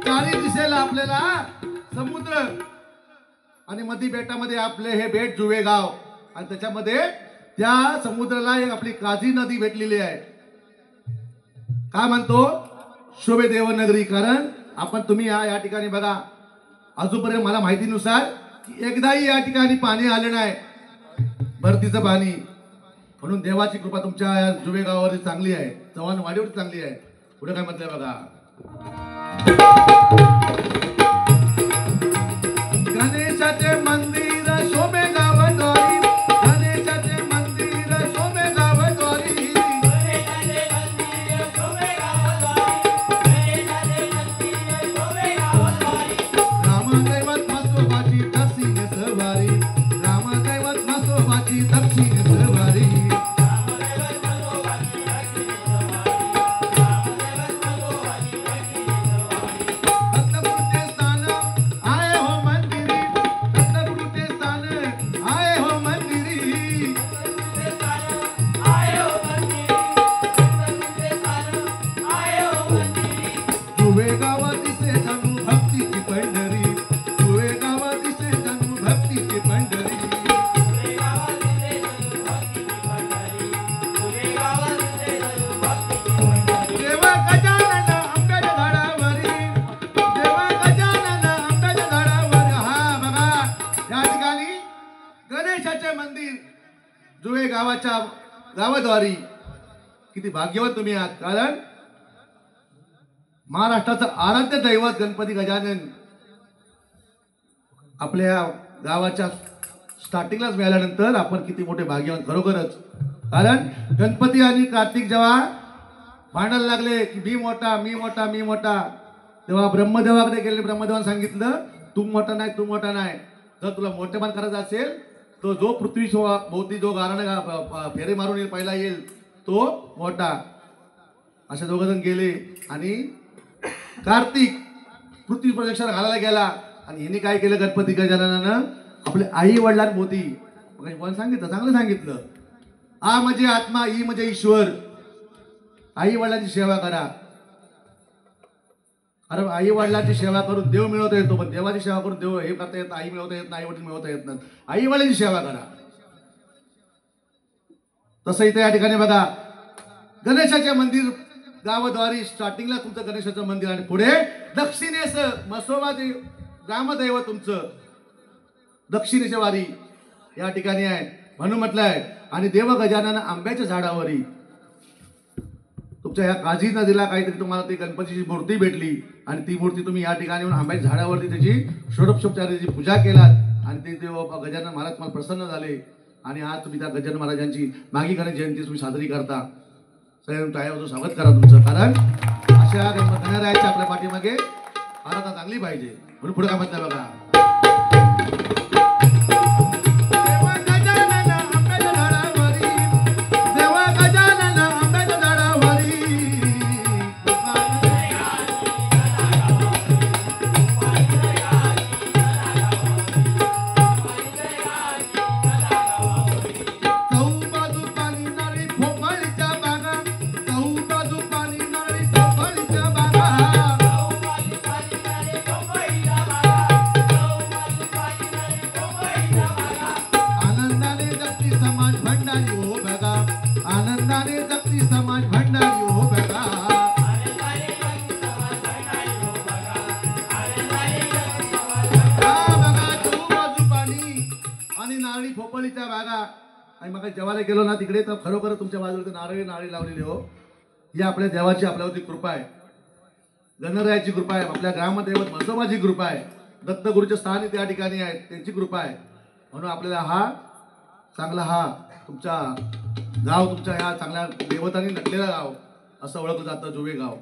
चारी दिशेला आपल्याला समुद्र आणि मधी बेटामध्ये आपले हे बेट जुवे गाव आणि त्याच्यामध्ये त्या समुद्राला एक आपली काझी नदी भेटलेली आहे. काय म्हणतो शोभे देवनगरी. कारण आपण तुम्ही या ठिकाणी बघा, अजूनपर्यंत मला माहितीनुसार की एकदाही या ठिकाणी पाणी आले नाही, भरतीचं पाणी. म्हणून देवाची कृपा तुमच्या या जुवे गावावरती चांगली आहे, चव्हाणवाडीवरती चांगली आहे. पुढे काय म्हटलंय बघा. गणेशाचे मंदिर शोभे गावद्वारी, गणेशाचे मंदिर शोभे गावद्वारी, रामदैवत मसोबाची दक्षिण सवारी, रामदैवत मसोबाची दक्षिण सवारी. जुवे गावाच्या गावाद्वारी किती भाग्यवान तुम्ही आहात. कारण महाराष्ट्राचं आराध्य दैवत गणपती गजानन आपल्या गावाच्या स्टार्टिंगलाच मिळाल्यानंतर आपण किती मोठे भाग्यवान खरोखरच. कारण गणपती आणि कार्तिक जेव्हा भांडायला लागले की मी मोठा मी मोठा मी मोठा, तेव्हा ब्रह्मदेवाकडे गेले. ब्रह्मदेवाने सांगितलं तू मोठा नाही, तू मोठा नाही. जर तुला मोठेपण करायचं असेल तो जो पृथ्वी भोवती जो गाराने फेरे मारून येईल पहिला येईल तो मोठा. असे दोघ जण गेले आणि कार्तिक पृथ्वी प्रदक्षिणा घालायला गेला आणि यांनी काय केलं गणपती गजाननानं आपल्या आई वडिलांभोवती कोण सांगितलं चांगलं सांगितलं. आ म्हणजे आत्मा, ई म्हणजे ईश्वर. आई वडिलांची सेवा करा. अरे आई वडिलांची सेवा करून देव मिळवता येतो, पण देवाची सेवा करून देव हे करता येत, आई मिळवता येत नाही, आई वडील मिळवता येत नाही. आई वडिलांची सेवा करा. तसं इथे या ठिकाणी बघा गणेशाचे मंदिर गावाद्वारी स्टार्टिंगला तुमचं गणेशाचं मंदिर आणि पुढे दक्षिणेस मसोबा ग्रामदैव तुमचं दक्षिणेच्या वारी या ठिकाणी आहे. म्हणून म्हटलंय आणि देव गजानन आंब्याच्या झाडावरी. तुमच्या या काझी नदीला काहीतरी तुम्हाला ती गणपतीची मूर्ती भेटली आणि ती मूर्ती तुम्ही या ठिकाणी येऊन आंब्याच्या झाडावरती त्याची षोडोपचाराची पूजा केलात आणि ते देव गजानन महाराज तुम्हाला प्रसन्न झाले आणि आज तुम्ही त्या गजानन महाराजांची मागी गणेश जयंती तुम्ही साजरी करता. सगळ्यांना टाळ्यावर स्वागत करा तुमचं. कारण अशा गणरायाच्या आपल्या पाठीमागे आराधना चांगली पाहिजे. म्हणून पुढे काय म्हणतात बघा. आणि मग जेवायला गेलो ना तिकडे तर खरोखर तुमच्या बाजूला नारळी नारळी लावलेली हो. ही आपल्या देवाची आपल्यावरती कृपा आहे, गणरायाची कृपा आहे, आपल्या ग्रामदैवत म्हसोबाची कृपा आहे, दत्तगुरूचे स्थान त्या ठिकाणी आहेत त्यांची कृपा आहे. म्हणून आपल्याला हा चांगला हा तुमचा गाव तुमच्या ह्या चांगल्या देवतांनी नटलेला गाव असं ओळखलं जातं जुवे गाव.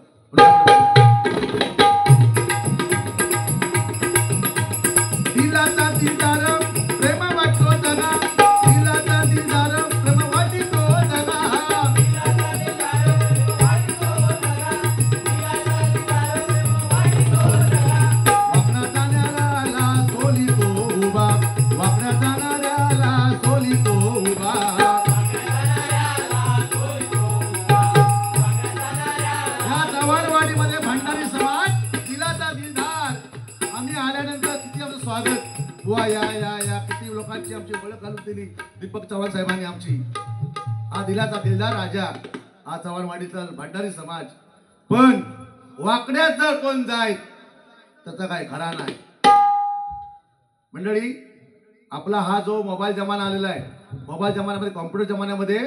दिलाचा दिलदार प्रेम वाटतो जगा, दिलाचा दिलदार प्रेम वाटतो जगा, वाकड्या जाणाऱ्याला सोलितो उभा, वाकड्या जाणाऱ्याला सोलितो उभा. या चव्हाणवाडीमध्ये भंडारी समाज दिलाचा दिलदार. आम्ही आल्यानंतर किती आमचं स्वागत, बुवा या या या किती लोकांची आमची ओळख घालून दिली दीपक चव्हाण साहेबांनी आमची. हा दिलाचा दिलदार राजा, हा चव्हाणवाडीचा भंडारी समाज. पण वाकड्यात जर कोण जाय त्याचा काय खरा नाही. मंडळी, आपला हा जो मोबाईल जमाना आलेला आहे, मोबाईल जमान्यामध्ये कॉम्प्युटर जमान्यामध्ये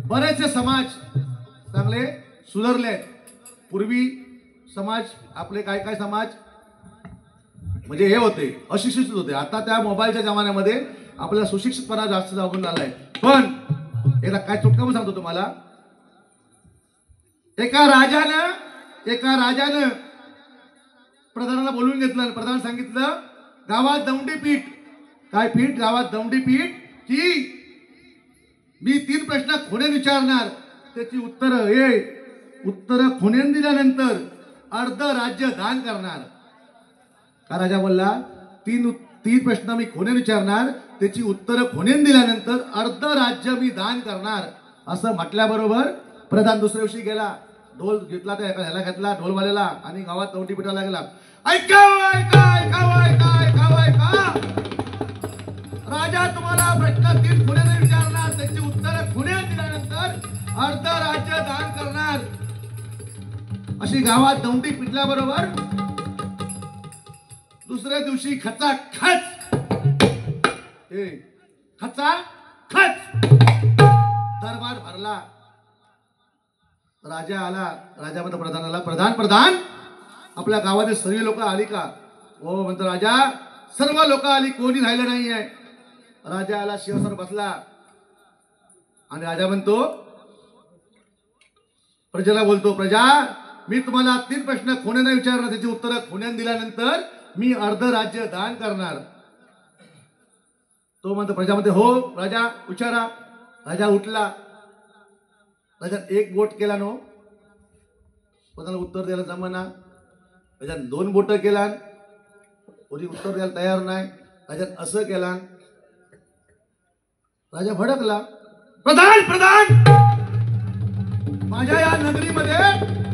बरेचसे समाज चांगले सुधारले आहेत. पूर्वी समाज आपले काय काय समाज म्हणजे हे होते अशिक्षित होते. आता त्या मोबाईलच्या जमान्यामध्ये आपल्याला सुशिक्षितपणा जास्त जाऊन आलाय. पण एकदा काय चुटका सांगतो तुम्हाला. एका राजानं प्रधानाला बोलवून घेतलं. प्रधान सांगितलं गावात दौंडी पीठ. काय पीठ? गावात दौंडी पीठ की मी 3 प्रश्न खुणे विचारणार, त्याची उत्तर खुणेन दिल्यानंतर अर्ध राज्य दान करणार. का राजा बोलला 3 प्रश्न मी खुणे विचारणार, त्याची उत्तर खुणेन दिल्यानंतर अर्ध राज्य मी दान करणार. असं म्हटल्याबरोबर प्रधान दुसऱ्या दिवशी गेला, ढोल घेतला त्या ह्याला घेतला ढोलवाल्याला आणि गावात दौंडी पिटायला गेला. ऐका राजा, तुम्हाला प्रश्न 3 खुणे विचारणार, त्याची उत्तर खुणे दिल्यानंतर अर्ध राज्य दान करणार. अशी गावात दौंडी पिटल्याबरोबर दुसऱ्या दिवशी खचाखच दरबार भरला. राजा आला, राजा म्हणतो प्रधानाला, प्रधान आपल्या गावातील सर्व लोक आली का? हो म्हणतो राजा, सर्व लोक आली, कोणी राहिलं नाही आहे. राजा आला, सिंहासनावर बसला आणि राजा म्हणतो प्रजेला बोलतो, प्रजा मी तुम्हाला 3 प्रश्न खुणे नाही विचारणार, त्याची उत्तर खुण्यान दिल्यानंतर मी अर्ध राज्य दान करणार. तो म्हणतो प्रजा म्हणते हो राजा विचारा. राजा उठला, राजा 1 बोट केला नो, कोणाला उत्तर द्यायला जमाना. राजा 2 बोट केला, कोणी उत्तर द्यायला तयार नाही. राजा असं केला, राजा भडकला. प्रधान माझ्या या नगरीमध्ये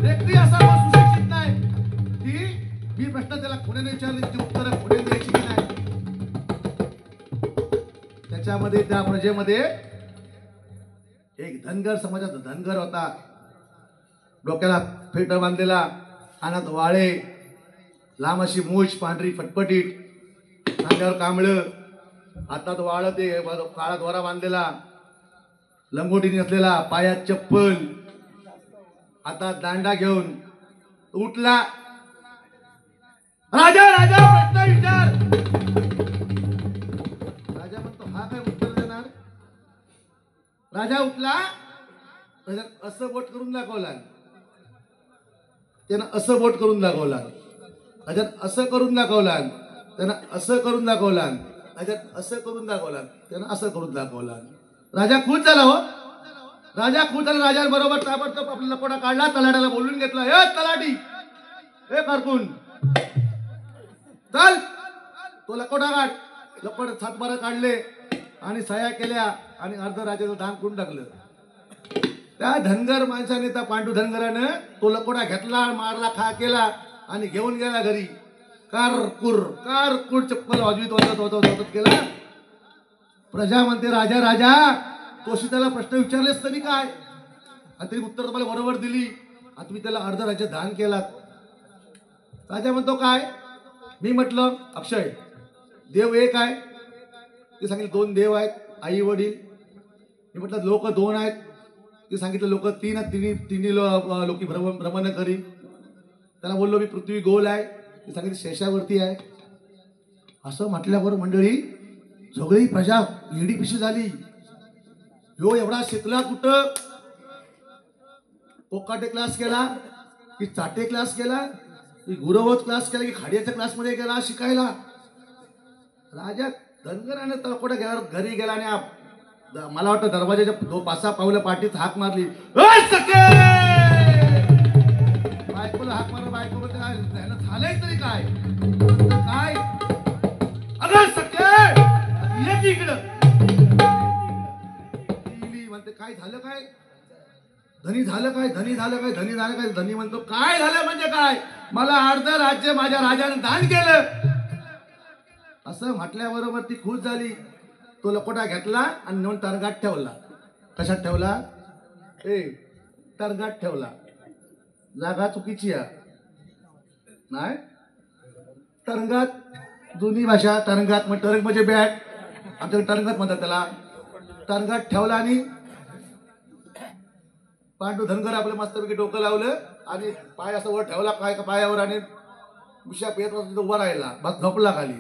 व्यक्ती असा सुशिक्षित नाही की मी प्रश्न त्याला खुणे विचारले त्याची उत्तर खुणे द्यायची की नाही. त्याच्यामध्ये त्या प्रजेमध्ये एक धनगर समाजाचा धनगर होता. डोक्याला फेटा बांधलेला, कानात वाळे, लांब अशी मूछ पांढरी फटफटीत, खांद्यावर कांबळं, हातात वाळ, ते काळा दोरा बांधलेला, लंगोटी नसलेला, पायात चप्पल, हातात दांडा घेऊन उठला. राजा प्रश्न विचार. राजा म्हणतो हा काय उत्तर देणार. राजा उठला, असं बोट करून दाखवला, त्यानं असं बोट करून दाखवला, राजात असं करून दाखवला, त्यानं असं करून दाखवला, राजात असं करून दाखवला, त्यानं असं करून दाखवला. राजा खुश झाला हो. राजा खुश झाला. राजाबरोबर ताबडतोब आपला लकोडा काढला, तलाट्याला बोलून घेतला. हे तलाटी, हे कारकून, चल तो लकोडा काढ. लकोड 7-12 काढले आणि सह्या केल्या आणि अर्ध राज्याचं दान करून टाकलं. त्या धनगर माणसाने, त्या पांडू धनगरानं तो लकोडा घेतला, मारला, खा केला आणि घेऊन गेला घरी. कारकुर चप्पल वाजवीत वाजत केला. प्रजा म्हणते राजा तोशी त्याला प्रश्न विचारलेस तरी काय, आणि तरी उत्तर तुम्हाला बरोबर दिली, आणि तुम्ही त्याला अर्ध राज्य दान केलात. राजा म्हणतो काय? मी म्हटलं अक्षय देव एक आहे. ते सांगितलं 2 देव आहेत, आई वडील मी म्हटलं लोक दोन आहेत, ते सांगितलं लोक तीन आहेत, तिन्ही लोकी भ्रमण करी. त्याला बोललो मी पृथ्वी गोल आहे, ते सांगितलं शेषावरती आहे. असं म्हटल्यावर मंडळी सगळी प्रजा येडीपिशी झाली. ह्यो एवढा शिकला कुठं, कोकाटे क्लास केला की चाटे क्लास केला की गुरवत क्लास केला की खाड्याच्या क्लासमध्ये गेला शिकायला. राजा धनगराने तळकोटा घरी गेला आणि मला वाटतं दरवाजाच्या 5-6 पावलं पाठीत हाक मारली. बायकोला हाक मारला, बायको झालंय तरी काय काय अगं सख्या ये इकडं. म्हणते काय झालं काय, धनी झालं काय, धनी झालं काय, धनी झालं काय. धनी म्हणतो काय झालं म्हणजे काय, मला अर्ध राज्य माझ्या राजाने दान केलं. असं म्हटल्याबरोबर ती खुश झाली. तो लकोटा घेतला आणि नेऊन तरगाट ठेवला. कशात ठेवला, तरगाट ठेवला. जागा चुकीची आहे नाही, तरंगात जुनी भाषा तरंगात म्हणजे तरंग म्हणजे बॅग, आमच्याकडे तरंगात म्हणतात त्याला. तरंगात ठेवला आणि पांडू धनगर आपलं मस्तपैकी डोकं लावलं आणि पाय असं वर ठेवला काय का पायावर आणि उशा पेत उभा राहिला, बस झोपला खाली.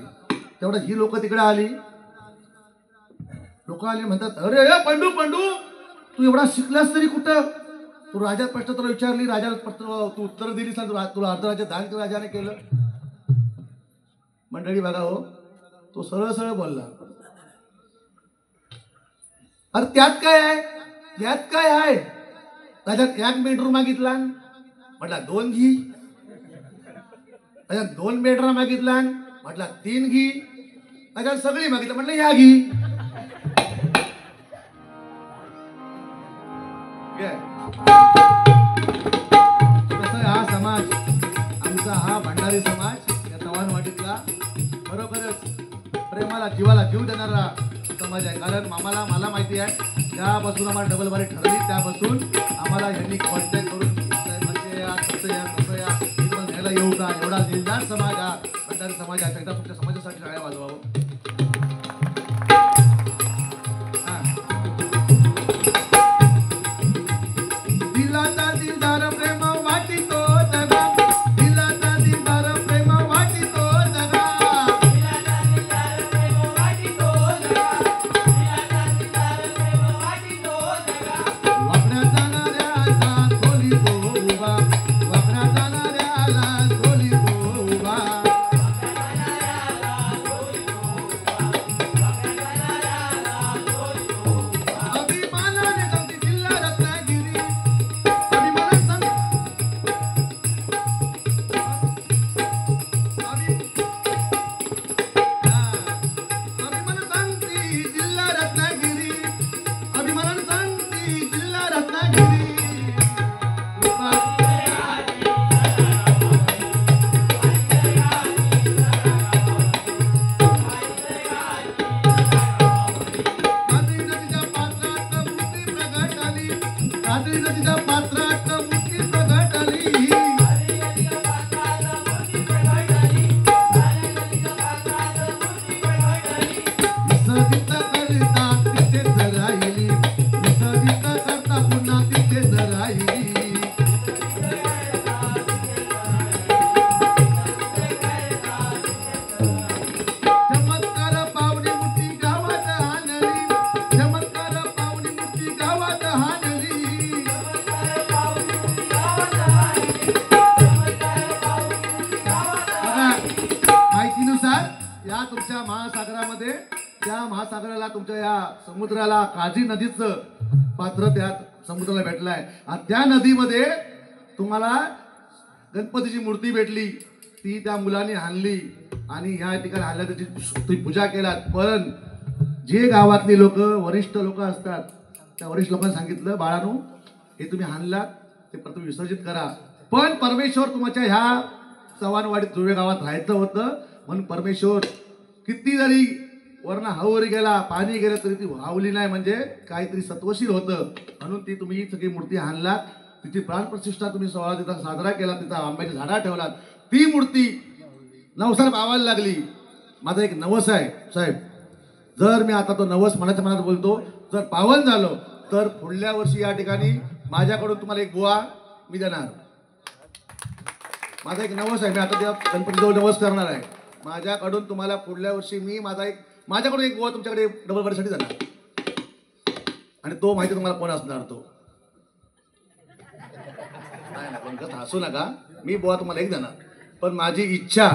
तेवढं ही लोक तिकडे आली. लोक आली म्हणतात अरे पंडू तू एवढा शिकलास तरी कुठं, तू राजा प्रश्न तुला विचारली, राजाला प्रश्न तू उत्तर दिली, तुला अर्ध राज्य दान राजाने केलं. मंडळी बघा हो, तो सरळ सरळ बोलला. अरे त्यात काय आहे, त्यात काय आहे. राजात 1 बेडरूम मागितला, म्हटला 2 घी. राजात 2 बेडरूम मागितला, म्हटला 3 घी. राजात सगळी मागितलं, म्हटलं या घी. कसं हा समाज आमचा, हा भंडारी समाज या चव्हाणवाडीतला खरोखरच प्रेमाला जीवाला जीव देणारा समाज आहे. कारण मला माहिती आहे, ज्यापासून आम्हाला डबल बारी ठरली त्यापासून आम्हाला यांनी कॉन्टॅक्ट करून म्हणजे या कसं या तुम्हाला न्यायला येऊ का, एवढा दिलदार समाज हा भंडारी समाज आहे. एकदा तुमच्या समाजासाठी टाळ्या वाजवावं. दिलाचा दिलदार प्रेम वाटितो जगा, दिलाचा दिलदार प्रेम वाटितो जगा. वाकड्या जाणाऱ्याला खोली तो उभा, वाकड्या जाणाऱ्याला खोली तो उभा. अभिमानाने सांगते जिल्हा रत्नागिरी, अभिमान सांगते जिल्हा रत्नागिरी, अभिमान सांगते जिल्हा रत्नागिरी. काजळी नदीच्या पात्रात मूर्ती प्रगटली, काजळी नदीच्या पात्रात मूर्ती प्रगटली. विसर्जित करता तिथेच राहिली, विसर्जित करता पुन्हा तिथेच राहिली. चमत्कार पावली मूर्ती गावात हाणली, चमत्कार पावली मूर्ती गावात हाणली. बघा, माहितीनुसार या तुमच्या महासागरामध्ये, त्या महासागराला तुमच्या या समुद्राला काजी नदीचं पात्र त्या समुद्राला भेटलं आहे. आणि त्या नदीमध्ये तुम्हाला गणपतीची मूर्ती भेटली, ती त्या मुलाने आणली आणि ह्या ठिकाणी आणल्या, त्याची तुम्ही पूजा केलात. पण जे गावातली लोक वरिष्ठ लोक असतात त्या वरिष्ठ लोकांनी सांगितलं बाळानो हे तुम्ही आणलात ते प्रथम विसर्जित करा. पण परमेश्वर तुमच्या ह्या चव्हाणवाडीत जुवे गावात राहायचं होतं, म्हणून परमेश्वर किती जरी वरनं हावरी गेला, पाणी गेलं तरी ती वावली नाही, म्हणजे काहीतरी सत्वशील होतं. म्हणून ती तुम्ही सगळी मूर्ती आणलात, तिची प्राणप्रतिष्ठा तुम्ही सोहळा तिथं साजरा केला, तिथं आंब्याची झाडा ठेवलात. ती मूर्ती नवसाला पावायला लागली. माझा एक नवस आहे साहेब, जर मी आता तो नवस मनाच्या मनात बोलतो, जर पावन झालो तर पुढल्या वर्षी या ठिकाणी माझ्याकडून तुम्हाला एक बुवा मी देणार. माझा एक नवस आहे, मी आता त्या गणपतीजवळ नवस करणार आहे. माझ्याकडून तुम्हाला पुढल्या वर्षी मी माझ्याकडून एक बुवा तुमच्याकडे डबल बर्थसाठी जाणार. आणि तो माहिती तुम्हाला कोण असणार तो नाही, हसू नका. मी बुवा तुम्हाला एक देणार, पण माझी इच्छा,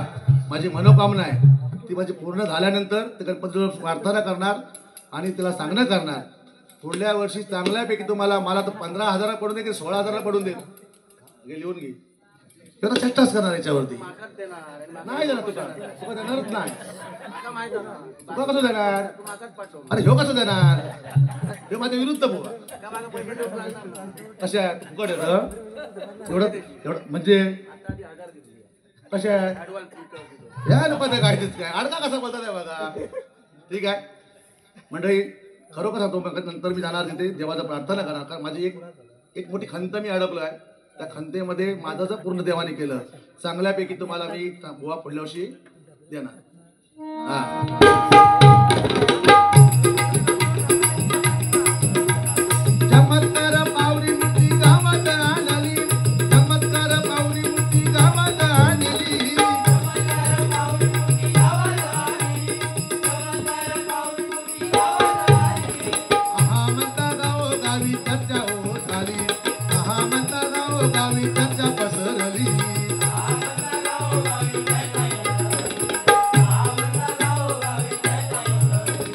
माझी मनोकामना आहे ती माझी पूर्ण झाल्यानंतर ते गणपतीजवळ प्रार्थना करणार आणि त्याला सांगणं करणार. पुढल्या वर्षी चांगल्यापैकी तुम्हाला, मला तर 15,000 पडून दे की 16,000 पडून दे, लिहून घे. त्याला चेष्टाच करणार याच्यावरती नाही देणार. तुका देणारच नाही. तुका कसं देणार? अरे ह्यो कसं देणार? हे माझ्या विरुद्ध बुवा. कशा फुकट येतं एवढं म्हणजे कशा या लोकांना काय अडका कसा बोलतात आहे बघा. ठीक आहे मंडळी, खरोखर सांगतो नंतर मी जाणार तिथे देवाचं प्रार्थना करणार. कारण माझी एक मोठी खंत मी अडकलो आहे. त्या खंतेमध्ये माझं जर पूर्ण देवाने केलं चांगल्यापैकी तुम्हाला मी बुवा पुढल्या वर्षी देणार. चमत्कार पावरी मुठी गावात आली, चमत्कार पावरी मुठी गावात आली, आहा म्हणता गाव गावी चर्चा होत आली, आहा म्हणता गाव गावी चर्चा पसरली.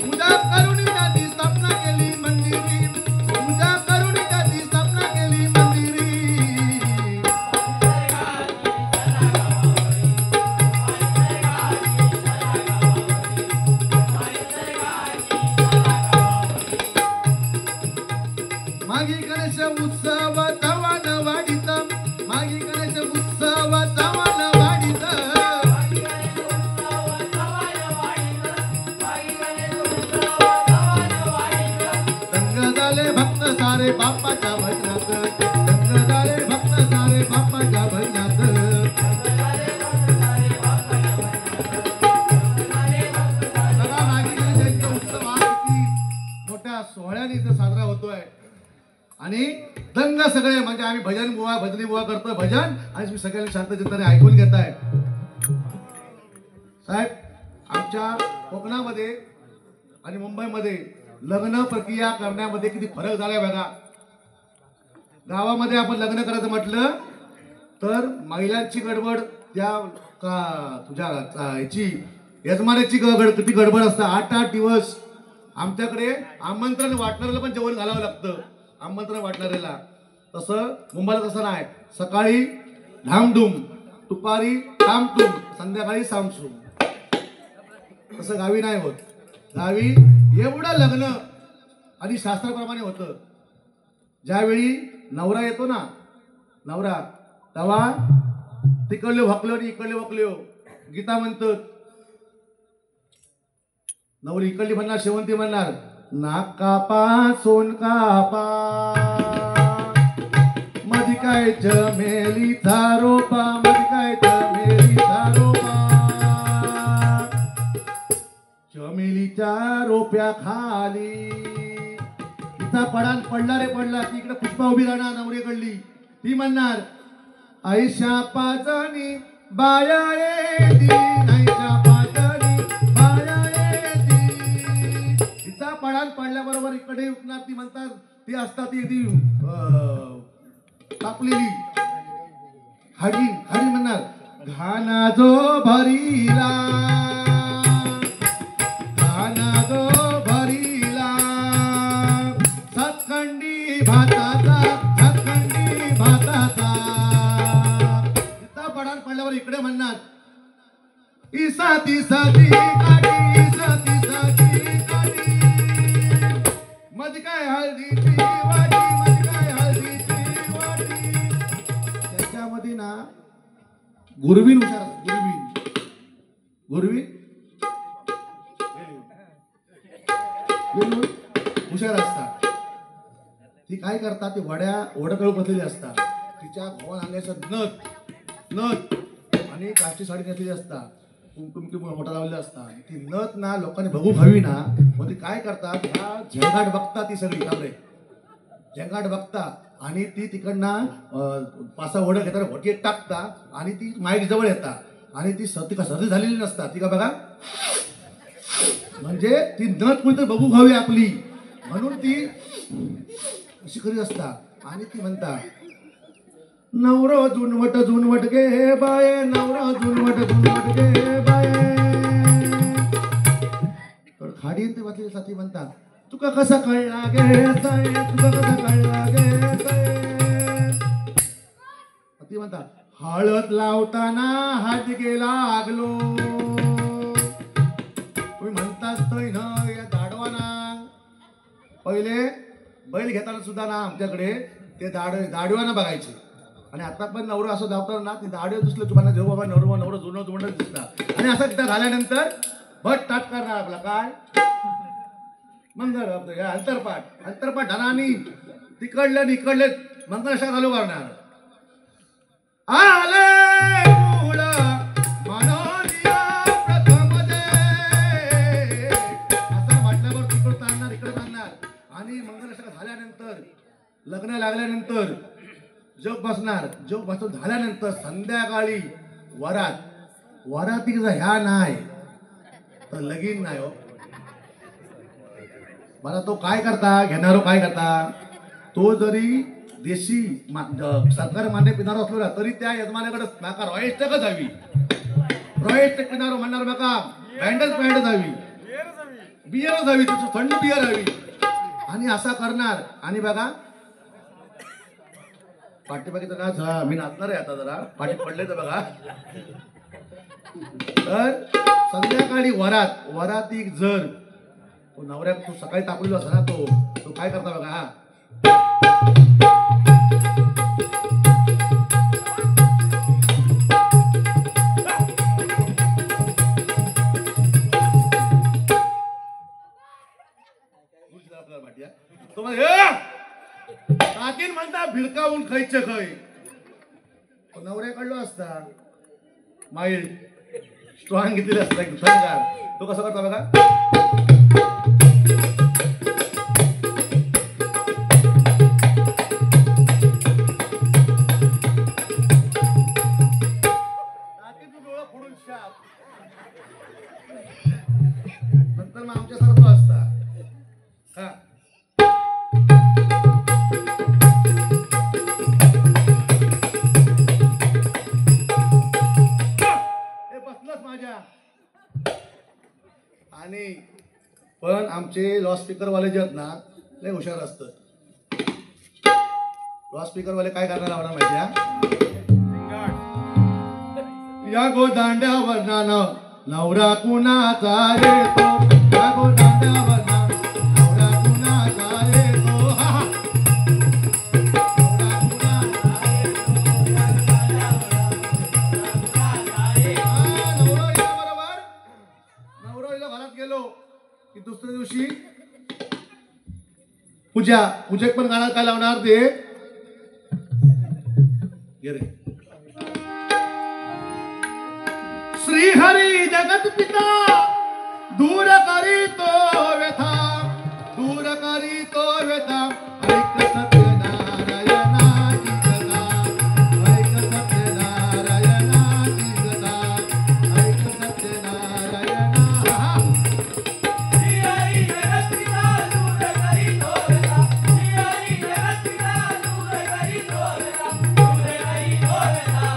पूजा करून त्याची स्थापना केली मंदिरी, पूजा करून त्याची स्थापना केली मंदिरी. मागी गणेश उत्सव तवान वाढीत, मागी गणेश उत्सव तवान वाढीत, दंग झाले भक्त सारे बाप्पाच्या भजनात, दंग झाले भक्त सारे बाप्पाच्या भजनात. बघा मागी गणेशाचा उत्सव हा किती मोठ्या सोहळ्याने इथं साजरा होतोय. आणि दंग सगळे म्हणजे आम्ही भजनी बुवा करतोय भजन आणि तुम्ही सगळ्यांनी शांत चित्ताने ऐकून घेताय. साहेब, आमच्या कोकणामध्ये आणि मुंबईमध्ये लग्न प्रक्रिया करण्यामध्ये किती फरक झालाय बघा. गावामध्ये आपण लग्न करायचं म्हटलं तर महिलांची गडबड, त्या तुझ्या याची यजमानाची किती गडबड असतं. 8-8 दिवस आमच्याकडे आमंत्रण वाटणाऱ्याला पण जेवण घालावं लागतं, आमंत्रण वाटणाऱ्याला. तसं मुंबईला तसं नाही. सकाळी धामधूम, दुपारी तामतूम, संध्याकाळी सामसूम. तसं गावी नाही होत. गावी एवढं लग्न आणि शास्त्राप्रमाणे होतं. ज्यावेळी नवरा येतो ना, नवरा, तेव्हा तिकडले भकलो आणि इकडले भकलो गीता म्हणतात. नवरी इकडली म्हणणार, शेवंती म्हणणार, नाक कापा सोन कापा, मधी काय चमेलीचा रोपा, मधी काय चमेलीचा रोपा, चमेलीच्या रोप्या खाली इथं पडला रे पडला. ती इकडे पुष्पा उभी राहणार नवरीकडली. ती म्हणणार, आईशा पाचणी बाया येती, आईशा पाचणी बाया येती. इथं पडल्याबरोबर इकडे उठणार. ती म्हणतात, ती असतात ती तापलेली हाडी म्हणणार, घाना जो भरीला, घाना जो भरीला, सतखंडी भाताचा, सतखंडी भाताचा. इथं पडल्यावर इकडे म्हणणार, इसा तिसाची काठी, इसा तिसाची काठी, मध काय हळदीची वाटी, मध काय हळदीची वाटी. त्याच्यामध्ये ना गुरवीन हुशार, गुरवीन हुशार असतात. ती काय करतात, ती वडकळू बसलेली असतात. तिच्या भवन अंगाचं नथ आणि काष्टी साडी नेसलेली असतात. कुमकुम मोठा लावलेला असता ती नथ ना लोकांनी बघू हवी ना, मग ती काय करतात, ह्या झेंगाट बघता ती सगळी काबरे झेंगाट बघता आणि ती तिकडनं पासा ओढ घेताना भोटी टाकता आणि ती माईक जवळ येता आणि ती का सर्दी झालेली नसता ती का बघा, म्हणजे ती नथ कुठे बघू हवी आपली म्हणून ती अशी करीत असता. आणि ती म्हणता नवरो झुनवट गे बाये, नवरो झुनवट गे बाये. तर खाडी ते वाचलेली साथी म्हणता तुका कसा कळला गे साये, तुका कसा कळला गे साये. ती म्हणता हळद लावताना हात गेला आगलो. तुम्ही म्हणताच तय न या दाडवाना पहिले बैल घेताना सुद्धा ना आमच्याकडे ते दाडवाना बघायचे. आणि आता पण नवरं असं धावताना ना ती दाढी दिसलं तुम्हाला जेव्हा बाबा नवरं जुनं दिसतात. आणि असं तिथं झाल्यानंतर भट टाट करणार आपला काय मंगळ अंतरपाठ धनानी तिकडले मंगळाष्टक चालू करणार. आले मूळ मनोनिया प्रथम दे असं म्हटल्यावर तिकडं चालणार इकडे चालणार. आणि मंगळाष्टक झाल्यानंतर लग्न लागल्यानंतर जोग बसून झाल्यानंतर संध्याकाळी वरातीचा ह्या नाही तर लगीन नाही हो. मला तो काय करता घेणारो काय करता, तो जरी देशी सरकार मान्य पिणारो असलो ना तरी त्या यजमानाकडे नाका रॉयस्टकच हवी, रॉयस्टक पिणारो म्हणणार नका बँडच हवी, बियरच हवी, त्याची थंड बियर हवी. आणि असा करणार. आणि बघा पाठीमागे ना मी नाचणार आहे आता जरा पाठी पडले तर बघा. तर संध्याकाळी वराती जर तो नवऱ्या तो सकाळी तापलेला असला ना तो काय करता बघा. हा तो काकीन म्हणता भिरकावून खायचे खय नवऱ्याकडलो असता माईल स्ट्रॉंग घेतलेले असता थंडगार. तो कसं करता बघा. डोळा फोडून शाप नंतर मग आमच्यासारखं असता. हा आणि पण आमचे लाऊडस्पीकरवाले जे आहेत ना लय हुशार असतात. लाऊडस्पीकरवाले काय करणार आम्हाला माहिती या गोदांड्यावर नवरा कुणाचा रे तो, या गोदांड्यावर नवरा कुणाचा रे तो. नवरा घरात गेलो की दुसऱ्या दिवशी पूजेक पण गाणं काय लावणार ते श्री हरी जगत पिता दूर करी तो व्यथा, दूर करी तो व्यथा. ऐक सत्यनारायणाची कथा, ऐक सत्यनारायणाची कथा, ऐक सत्यनारायणा. श्री हरी जगत पिता दूर करी तो व्यथा, श्री हरी जगत पिता दूर करी तो व्यथा, दूर करी तो व्यथा.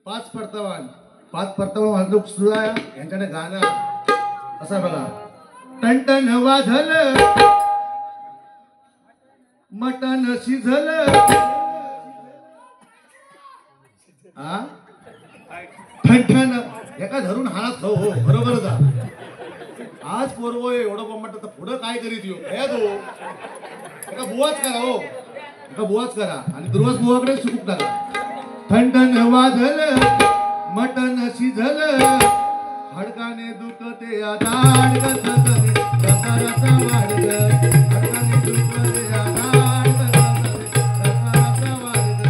पाच परतवान वाजलोक सुरू आहे यांच्याकडे गाणं असं बघा. टणटण वाजलं मटण शिजलं हा ठणठण एका धरून हात हो हो बरोबर जा. आज पोरवो एवढं म्हटलं तर पुढं काय करीत येऊ काय तो एका बुवाच करा हो एका बुवाच करा आणि दुर्वास बुवाकडे सुकूक टाका. ठणठण वाजलं मटण शिजलं हडकाने दुखते आधाड कसं रसा रसा वाढग हडकाने दुखते आधाड रसा रसा वाढग.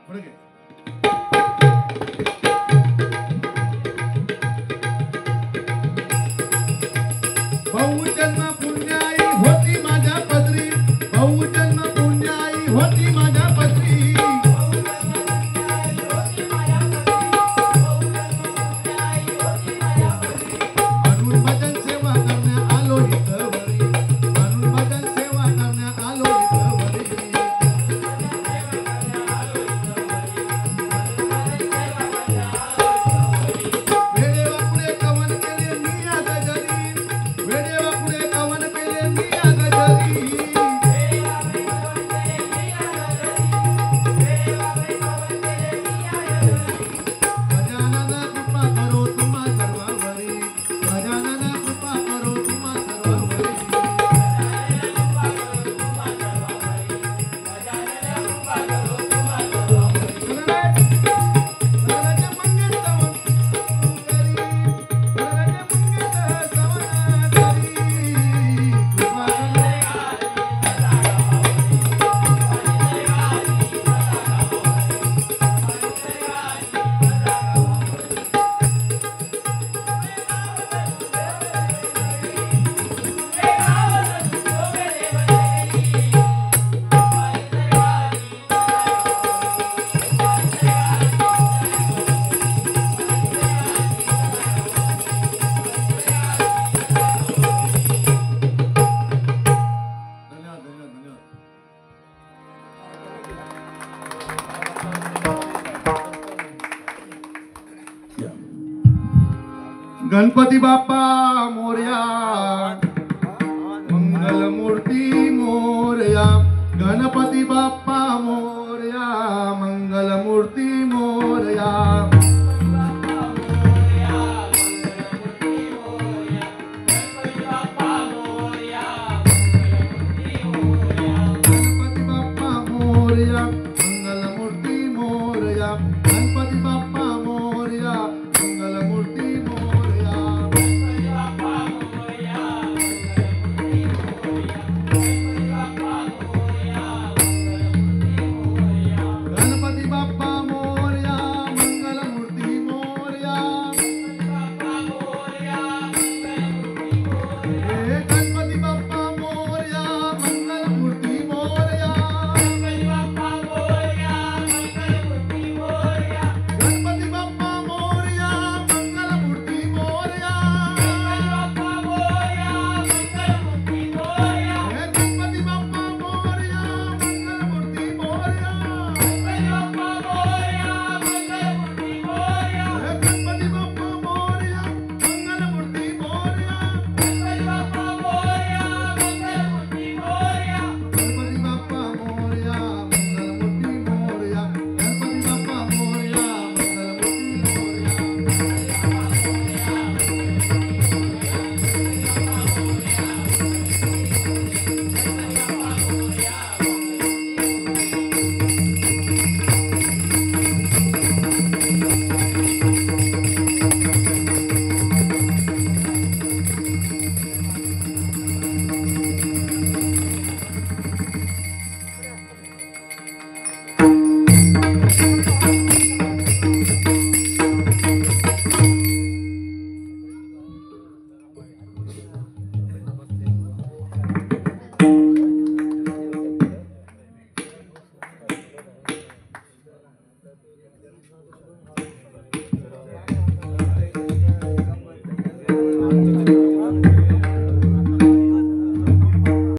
पुढे घे. भाऊ जन्म पुण्याई होती माझ्या पदरी भाऊ जन्म पुण्याई होती माझ्या पदरी म्हणून भजन सेवा करण्या आलो इथवरी म्हणून भजन सेवा करण्या आलो इथवरी. वेडेवापुढे कवन केले मी आग जरी वेडेवापुढे कवन केले मी आग जरी. गजानन कृपा करो तुम्हा सर्वांवरी गजानन कृपा करो तुम्हा सर्वांवरी. गणपती बाप्पा मोरया मंगल मूर्ती मोरया गणपती बाप्पा मोरया.